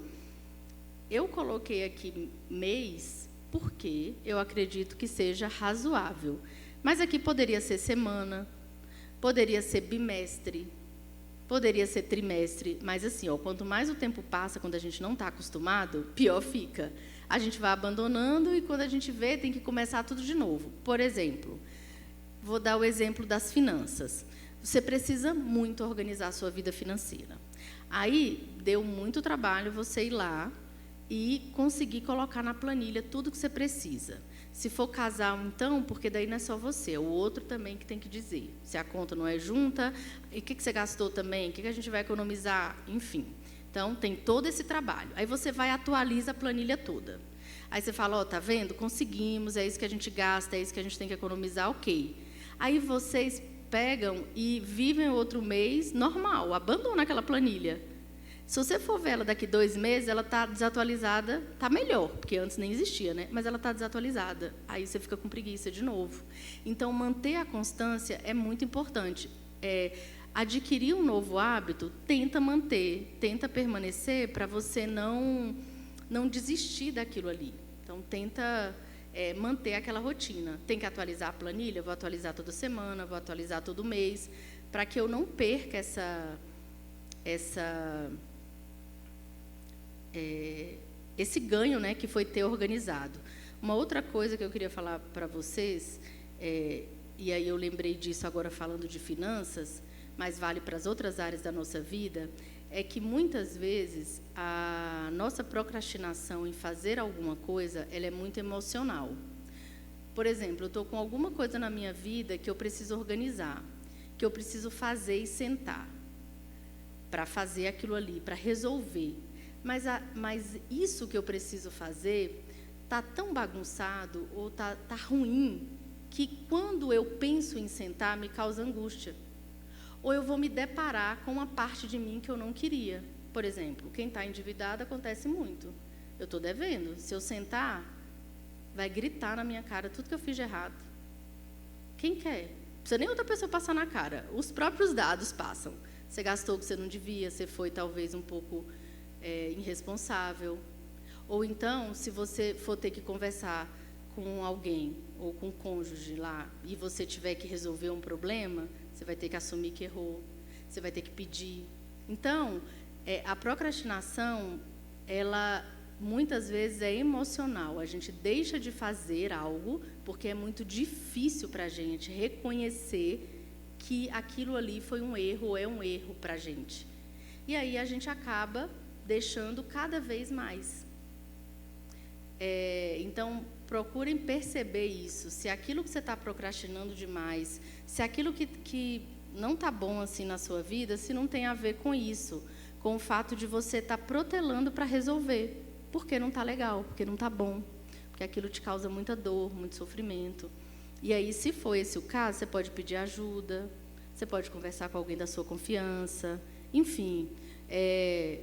Eu coloquei aqui mês porque eu acredito que seja razoável. Mas aqui poderia ser semana, poderia ser bimestre, poderia ser trimestre. Mas assim, quanto mais o tempo passa, quando a gente não está acostumado, pior fica. A gente vai abandonando e quando a gente vê, tem que começar tudo de novo. Por exemplo, vou dar o exemplo das finanças. Você precisa muito organizar a sua vida financeira. Aí, deu muito trabalho você ir lá e conseguir colocar na planilha tudo que você precisa. Se for casal, então, porque daí não é só você, é o outro também que tem que dizer. Se a conta não é junta, e o que você gastou também, o que a gente vai economizar, enfim. Então, tem todo esse trabalho. Aí você vai e atualiza a planilha toda. Aí você fala, tá vendo? Conseguimos, é isso que a gente gasta, é isso que a gente tem que economizar, ok. Aí vocês pegam e vivem outro mês normal, abandonam aquela planilha. Se você for ver ela daqui 2 meses, ela está desatualizada, está melhor, porque antes nem existia, né? Mas ela está desatualizada. Aí você fica com preguiça de novo. Então, manter a constância é muito importante. Adquirir um novo hábito, tenta manter, tenta permanecer para você não desistir daquilo ali. Então, tenta manter aquela rotina. Tem que atualizar a planilha, vou atualizar toda semana, vou atualizar todo mês, para que eu não perca esse ganho, né, que foi ter organizado. Uma outra coisa que eu queria falar para vocês, e aí eu lembrei disso agora falando de finanças, mas vale para as outras áreas da nossa vida, é que muitas vezes a nossa procrastinação em fazer alguma coisa, ela é muito emocional. Por exemplo, eu estou com alguma coisa na minha vida que eu preciso organizar, que eu preciso fazer e sentar para fazer aquilo ali, para resolver. Mas isso que eu preciso fazer está tão bagunçado ou está ruim que quando eu penso em sentar me causa angústia. Ou eu vou me deparar com uma parte de mim que eu não queria. Por exemplo, quem está endividado acontece muito. Eu estou devendo. Se eu sentar, vai gritar na minha cara tudo que eu fiz de errado. Quem quer? Não precisa nem outra pessoa passar na cara. Os próprios dados passam. Você gastou o que você não devia, você foi talvez um pouco irresponsável. Ou então, se você for ter que conversar com alguém ou com um cônjuge lá e você tiver que resolver um problema, você vai ter que assumir que errou, você vai ter que pedir. Então, a procrastinação, ela muitas vezes é emocional. A gente deixa de fazer algo porque é muito difícil para a gente reconhecer que aquilo ali foi um erro ou é um erro para a gente. E aí a gente acaba deixando cada vez mais. Então, procurem perceber isso. Se aquilo que você está procrastinando demais, se aquilo que não está bom assim na sua vida, se não tem a ver com isso, com o fato de você estar protelando para resolver, porque não está legal, porque não está bom, porque aquilo te causa muita dor, muito sofrimento. E aí, se for esse o caso, você pode pedir ajuda, você pode conversar com alguém da sua confiança, enfim,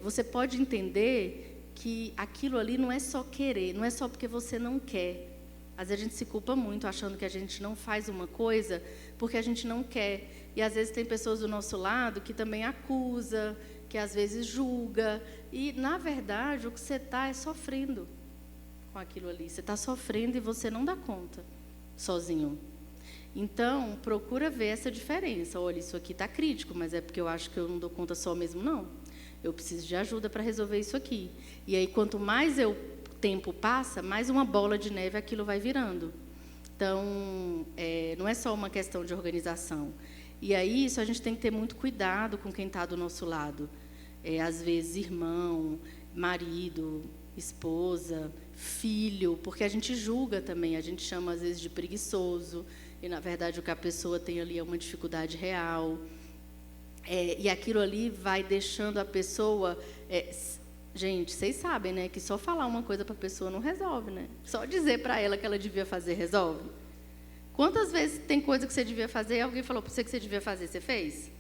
você pode entender que aquilo ali não é só querer, não é só porque você não quer. Às vezes a gente se culpa muito achando que a gente não faz uma coisa porque a gente não quer. E às vezes tem pessoas do nosso lado que também acusa, que às vezes julga. E, na verdade, o que você está é sofrendo com aquilo ali. Você está sofrendo e você não dá conta sozinho. Então, procura ver essa diferença. Olha, isso aqui está crítico, mas é porque eu acho que eu não dou conta só mesmo, não. Eu preciso de ajuda para resolver isso aqui. E aí, quanto mais o tempo passa, mais uma bola de neve aquilo vai virando. Então, não é só uma questão de organização. E aí, isso a gente tem que ter muito cuidado com quem está do nosso lado. Às vezes, irmão, marido, esposa, filho, porque a gente julga também, a gente chama, às vezes, de preguiçoso, e, na verdade, o que a pessoa tem ali é uma dificuldade real. E aquilo ali vai deixando a pessoa... Gente, vocês sabem, né, que só falar uma coisa para a pessoa não resolve, né? Só dizer para ela que ela devia fazer resolve. Quantas vezes tem coisa que você devia fazer e alguém falou para você que você devia fazer, você fez?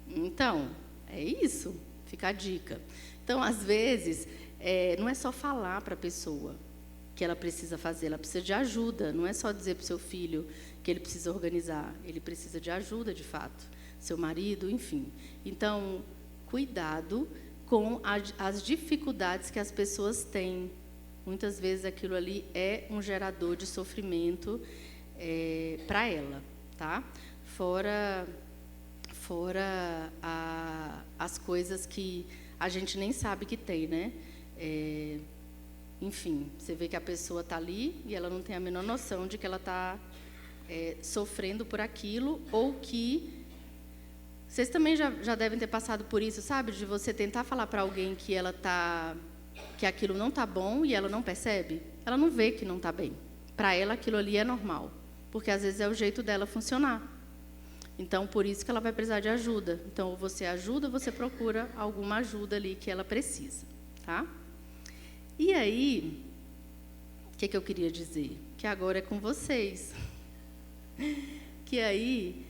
Então, é isso, fica a dica. Então, às vezes, não é só falar para a pessoa que ela precisa fazer, ela precisa de ajuda. Não é só dizer para o seu filho que ele precisa organizar, ele precisa de ajuda, de fato. Seu marido, enfim. Então, cuidado com as dificuldades que as pessoas têm. Muitas vezes aquilo ali é um gerador de sofrimento para ela, tá? Fora as coisas que a gente nem sabe que tem, né? Enfim, você vê que a pessoa está ali e ela não tem a menor noção de que ela está sofrendo por aquilo, ou que... Vocês também já devem ter passado por isso, sabe? De você tentar falar para alguém que aquilo não está bom e ela não percebe. Ela não vê que não está bem. Para ela, aquilo ali é normal. Porque, às vezes, é o jeito dela funcionar. Então, por isso que ela vai precisar de ajuda. Então, ou você ajuda, ou você procura alguma ajuda ali que ela precisa. Tá? E aí, o que eu queria dizer? Que agora é com vocês. Que aí,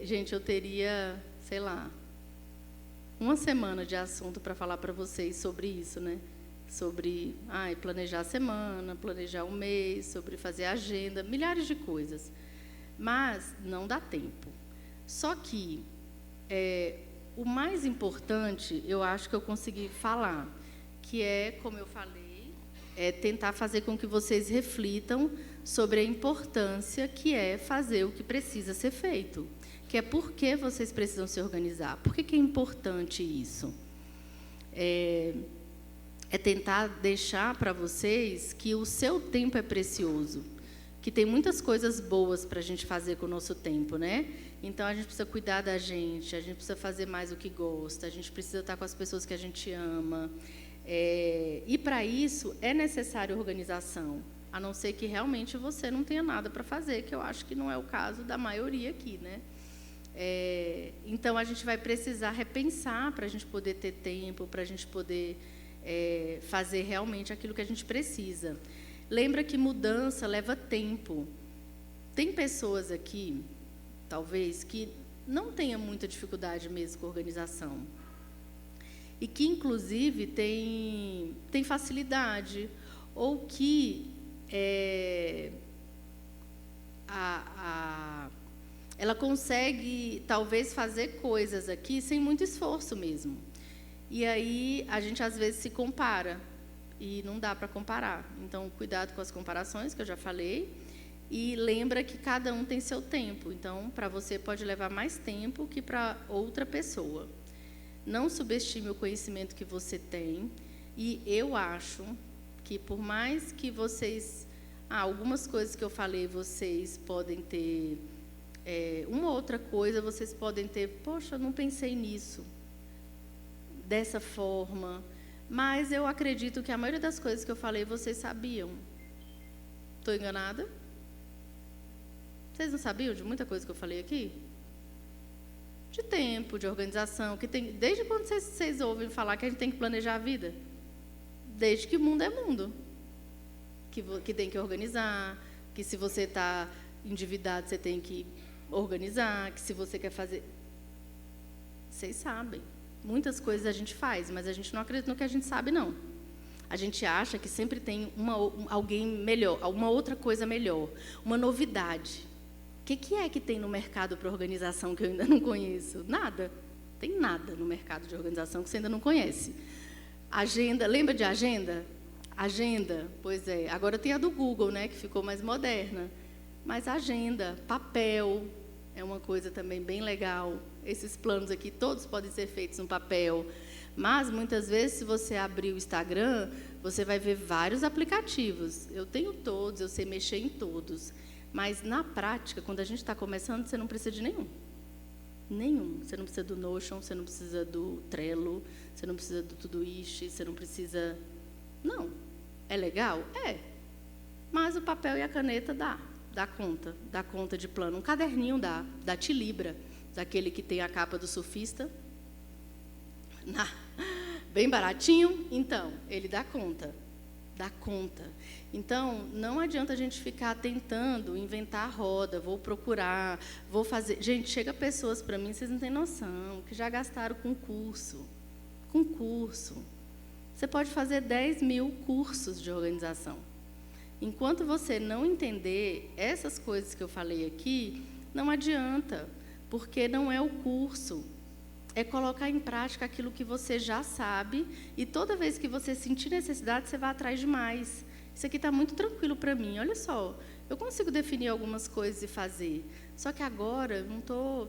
gente, eu teria... sei lá, uma semana de assunto para falar para vocês sobre isso, né? Sobre planejar a semana, planejar o mês, sobre fazer agenda, milhares de coisas. Mas não dá tempo. Só que o mais importante, eu acho que eu consegui falar, que como eu falei, tentar fazer com que vocês reflitam sobre a importância que é fazer o que precisa ser feito. Que é por que vocês precisam se organizar. Por que é importante isso? Tentar deixar para vocês que o seu tempo é precioso, que tem muitas coisas boas para a gente fazer com o nosso tempo, né? Então, a gente precisa cuidar da gente, a gente precisa fazer mais o que gosta, a gente precisa estar com as pessoas que a gente ama. E, para isso, é necessário organização, a não ser que realmente você não tenha nada para fazer, que eu acho que não é o caso da maioria aqui, né? Então, a gente vai precisar repensar para a gente poder ter tempo, para a gente poder fazer realmente aquilo que a gente precisa. Lembra que mudança leva tempo. Tem pessoas aqui, talvez, que não tenham muita dificuldade mesmo com organização. E que, inclusive, tem facilidade, ou que ela consegue, talvez, fazer coisas aqui sem muito esforço mesmo. E aí, a gente, às vezes, se compara, e não dá para comparar. Então, cuidado com as comparações, que eu já falei, e lembra que cada um tem seu tempo. Então, para você, pode levar mais tempo que para outra pessoa. Não subestime o conhecimento que você tem, e eu acho que, por mais que vocês... algumas coisas que eu falei, vocês podem ter... uma outra coisa, vocês podem ter, poxa, eu não pensei nisso, dessa forma, mas eu acredito que a maioria das coisas que eu falei, vocês sabiam. Estou enganada? Vocês não sabiam de muita coisa que eu falei aqui? De tempo, de organização, que tem, desde quando vocês ouvem falar que a gente tem que planejar a vida? Desde que o mundo é mundo. Que tem que organizar, que se você está endividado, você tem que organizar, que se você quer fazer... Vocês sabem. Muitas coisas a gente faz, mas a gente não acredita no que a gente sabe, não. A gente acha que sempre tem alguém melhor, uma outra coisa melhor, uma novidade. O que é que tem no mercado para organização que eu ainda não conheço? Nada. Tem nada no mercado de organização que você ainda não conhece. Agenda, lembra de agenda? Agenda, pois é. Agora tem a do Google, né, que ficou mais moderna. Mas agenda, papel, é uma coisa também bem legal. Esses planos aqui, todos podem ser feitos no papel. Mas, muitas vezes, se você abrir o Instagram, você vai ver vários aplicativos. Eu tenho todos, eu sei mexer em todos. Mas, na prática, quando a gente está começando, você não precisa de nenhum. Nenhum. Você não precisa do Notion, você não precisa do Trello, você não precisa do Todoist, você não precisa... Não. É legal? É. Mas o papel e a caneta dá conta de plano. Um caderninho da Tilibra, daquele que tem a capa do surfista. Bem baratinho, então, ele dá conta. Então, não adianta a gente ficar tentando inventar a roda, vou procurar, vou fazer... Gente, chega pessoas para mim, vocês não têm noção, que já gastaram com curso. Você pode fazer 10 mil cursos de organização. Enquanto você não entender essas coisas que eu falei aqui, não adianta, porque não é o curso. É colocar em prática aquilo que você já sabe, e toda vez que você sentir necessidade, você vai atrás de mais. Isso aqui está muito tranquilo para mim. Olha só, eu consigo definir algumas coisas e fazer. Só que agora eu não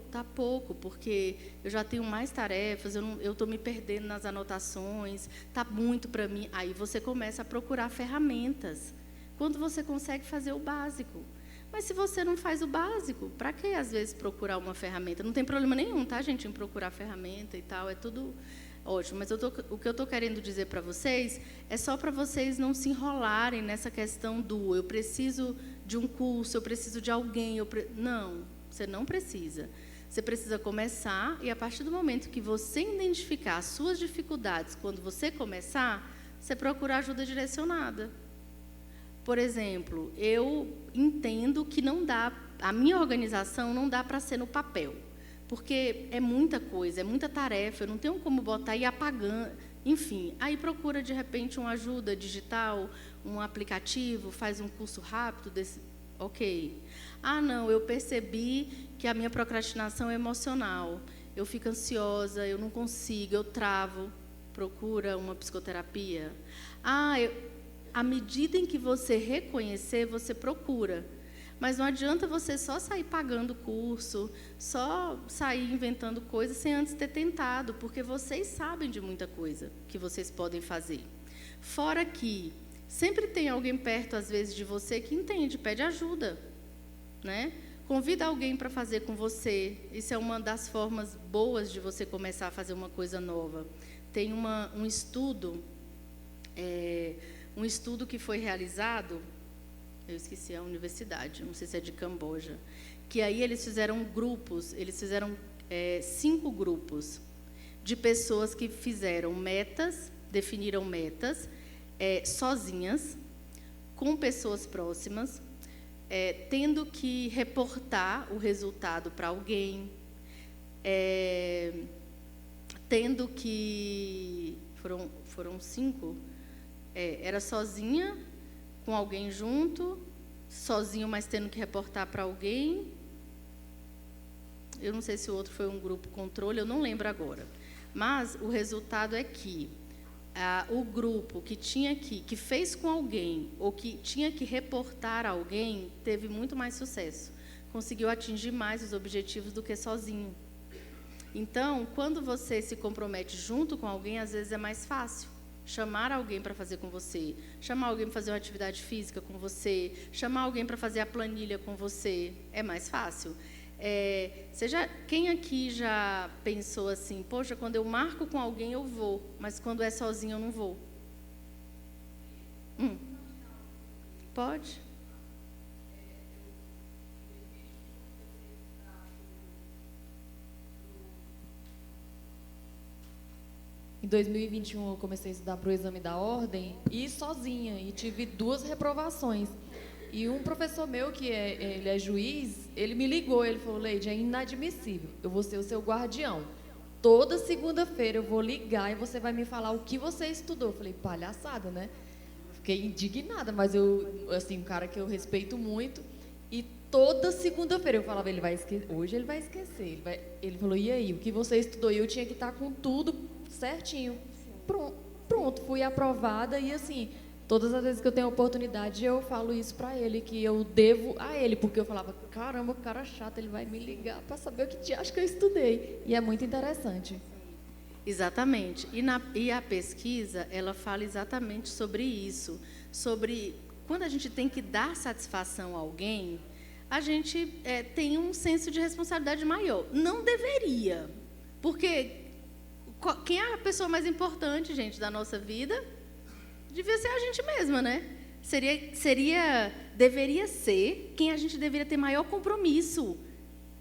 está pouco, porque eu já tenho mais tarefas, eu estou me perdendo nas anotações, está muito para mim. Aí você começa a procurar ferramentas, quando você consegue fazer o básico. Mas se você não faz o básico, para que, às vezes, procurar uma ferramenta? Não tem problema nenhum, tá, gente, em procurar ferramenta e tal, é tudo ótimo. Mas o que eu estou querendo dizer para vocês é só para vocês não se enrolarem nessa questão do eu preciso de um curso, eu preciso de alguém. Não, você não precisa. Você precisa começar e, a partir do momento que você identificar as suas dificuldades, quando você começar, você procura ajuda direcionada. Por exemplo, eu entendo que não dá, a minha organização não dá para ser no papel, porque é muita coisa, é muita tarefa, eu não tenho como botar e ir apagando, enfim. Aí procura, de repente, uma ajuda digital, um aplicativo, faz um curso rápido desse... Ok. Ah, não, eu percebi que a minha procrastinação é emocional, eu fico ansiosa, eu não consigo, eu travo, procura uma psicoterapia. Ah, à medida em que você reconhecer, você procura. Mas não adianta você só sair pagando curso, só sair inventando coisas sem antes ter tentado, porque vocês sabem de muita coisa que vocês podem fazer. Fora que sempre tem alguém perto, às vezes, de você que entende, pede ajuda, né? Convida alguém para fazer com você. Isso é uma das formas boas de você começar a fazer uma coisa nova. Tem um estudo... Um estudo que foi realizado, eu esqueci a universidade, não sei se é de Camboja, que aí eles fizeram grupos, 5 grupos de pessoas que fizeram metas, definiram metas, sozinhas, com pessoas próximas, tendo que reportar o resultado para alguém, tendo que... Foram 5... era sozinha, com alguém junto, sozinho, mas tendo que reportar para alguém. Eu não sei se o outro foi um grupo controle, eu não lembro agora. Mas o resultado é que o grupo que fez com alguém, ou que tinha que reportar alguém, teve muito mais sucesso. Conseguiu atingir mais os objetivos do que sozinho. Então, quando você se compromete junto com alguém, às vezes é mais fácil. Chamar alguém para fazer com você, chamar alguém para fazer uma atividade física com você, chamar alguém para fazer a planilha com você, é mais fácil. Quem aqui já pensou assim, poxa, quando eu marco com alguém eu vou, mas quando é sozinho eu não vou? Pode? Em 2021, eu comecei a estudar para o exame da ordem e sozinha, e tive 2 reprovações. E um professor meu, ele é juiz, ele me ligou, ele falou, Leide, é inadmissível, eu vou ser o seu guardião. toda segunda-feira eu vou ligar e você vai me falar o que você estudou. Eu falei, palhaçada, né? Fiquei indignada, mas eu, assim, um cara que eu respeito muito. E toda segunda-feira eu falava, ele vai esquecer, hoje ele vai esquecer. Ele falou, e aí, o que você estudou? E eu tinha que estar com tudo certinho. Pronto, fui aprovada e, assim, todas as vezes que eu tenho oportunidade, eu falo isso para ele, que eu devo a ele, porque eu falava, caramba, cara chato, ele vai me ligar para saber o que te acha que eu estudei. E é muito interessante. Exatamente. E a pesquisa, ela fala exatamente sobre isso, sobre quando a gente tem que dar satisfação a alguém, a gente tem um senso de responsabilidade maior. Não deveria, porque quem é a pessoa mais importante, gente, da nossa vida? Devia ser a gente mesma, né? Deveria ser quem a gente deveria ter maior compromisso.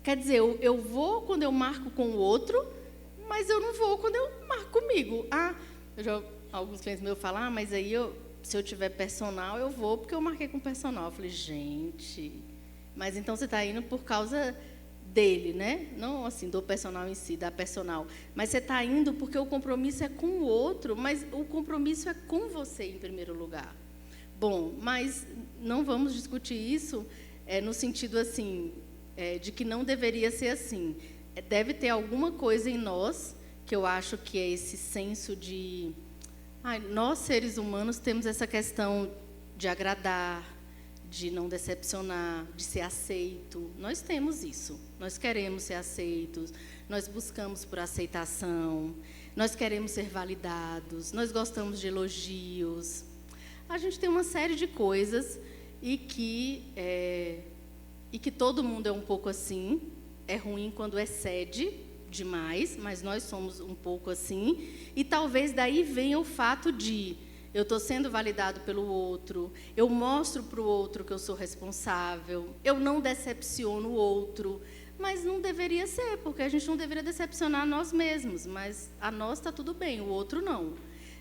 Quer dizer, eu vou quando eu marco com o outro, mas eu não vou quando eu marco comigo. Alguns clientes meus falam, mas aí se eu tiver personal, eu vou porque eu marquei com personal. Eu falei, gente, mas então você está indo por causa dele, né? Não assim, do personal em si, da personal. Mas você está indo porque o compromisso é com o outro, mas o compromisso é com você em primeiro lugar. Bom, mas não vamos discutir isso no sentido assim, de que não deveria ser assim. Deve ter alguma coisa em nós, que eu acho que é esse senso de... nós, seres humanos, temos essa questão de agradar, de não decepcionar, de ser aceito. Nós temos isso. Nós queremos ser aceitos, nós buscamos por aceitação, nós queremos ser validados, nós gostamos de elogios. A gente tem uma série de coisas e que todo mundo é um pouco assim. É ruim quando excede demais, mas nós somos um pouco assim. E talvez daí venha o fato de eu estou sendo validado pelo outro, eu mostro para o outro que eu sou responsável, eu não decepciono o outro, mas não deveria ser, porque a gente não deveria decepcionar nós mesmos, mas a nós está tudo bem, o outro não.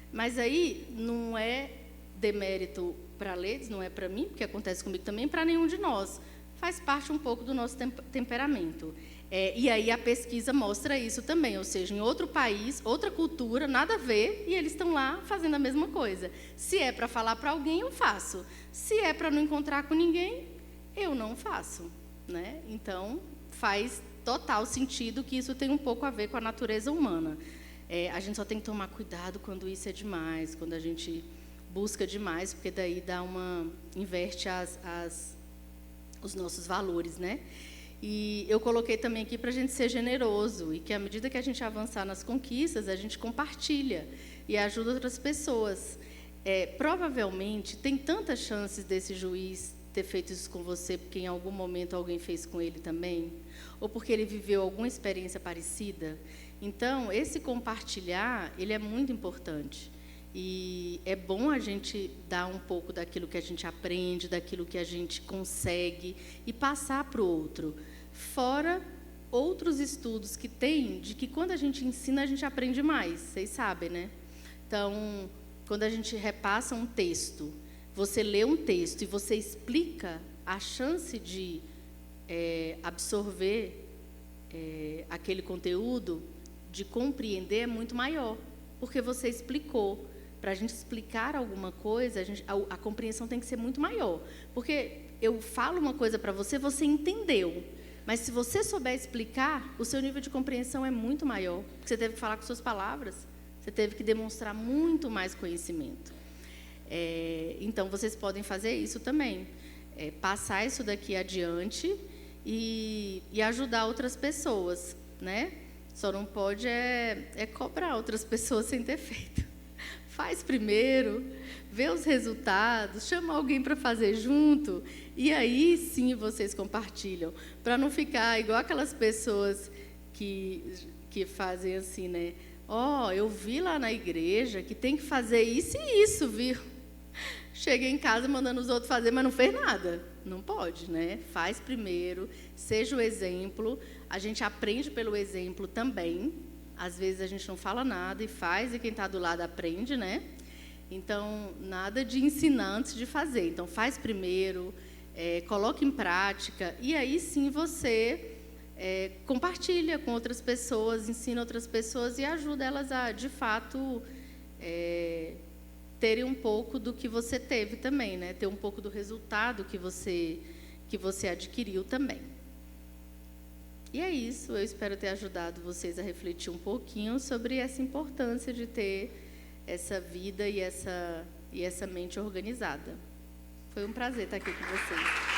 Mas aí não é demérito para a Ledes, não é para mim, porque acontece comigo também, para nenhum de nós. Faz parte um pouco do nosso temperamento. E aí a pesquisa mostra isso também, ou seja, em outro país, outra cultura, nada a ver, e eles estão lá fazendo a mesma coisa. Se é para falar para alguém, eu faço. Se é para não encontrar com ninguém, eu não faço, né? Então, faz total sentido que isso tem um pouco a ver com a natureza humana. A gente só tem que tomar cuidado quando isso é demais, quando a gente busca demais, porque daí inverte os nossos valores, né? E eu coloquei também aqui para a gente ser generoso e que, à medida que a gente avançar nas conquistas, a gente compartilha e ajuda outras pessoas. Provavelmente, tem tantas chances desse juiz ter feito isso com você porque em algum momento alguém fez com ele também, ou porque ele viveu alguma experiência parecida. Então, esse compartilhar, ele é muito importante. E é bom a gente dar um pouco daquilo que a gente aprende, daquilo que a gente consegue e passar para o outro. Fora outros estudos que tem de que quando a gente ensina, a gente aprende mais, vocês sabem, né? Então, quando a gente repassa um texto, você lê um texto e você explica, a chance de absorver aquele conteúdo, de compreender, é muito maior, porque você explicou. Para a gente explicar alguma coisa, a compreensão tem que ser muito maior. Porque eu falo uma coisa para você, você entendeu. Mas se você souber explicar, o seu nível de compreensão é muito maior. Porque você teve que falar com suas palavras, você teve que demonstrar muito mais conhecimento. Então, vocês podem fazer isso também. Passar isso daqui adiante e ajudar outras pessoas, né? Só não pode cobrar outras pessoas sem ter feito. Faz primeiro, vê os resultados, chama alguém para fazer junto, e aí sim vocês compartilham, para não ficar igual aquelas pessoas que fazem assim, né? Eu vi lá na igreja que tem que fazer isso e isso, viu? Chega em casa mandando os outros fazer, mas não fez nada. Não pode, né? Faz primeiro, seja o exemplo, a gente aprende pelo exemplo também. Às vezes a gente não fala nada e faz, e quem está do lado aprende, né? Então, nada de ensinar antes de fazer. Então, faz primeiro, coloque em prática, e aí sim você compartilha com outras pessoas, ensina outras pessoas e ajuda elas a, de fato, terem um pouco do que você teve também, né? Ter um pouco do resultado que você adquiriu também. E é isso, eu espero ter ajudado vocês a refletir um pouquinho sobre essa importância de ter essa vida e essa mente organizada. Foi um prazer estar aqui com vocês.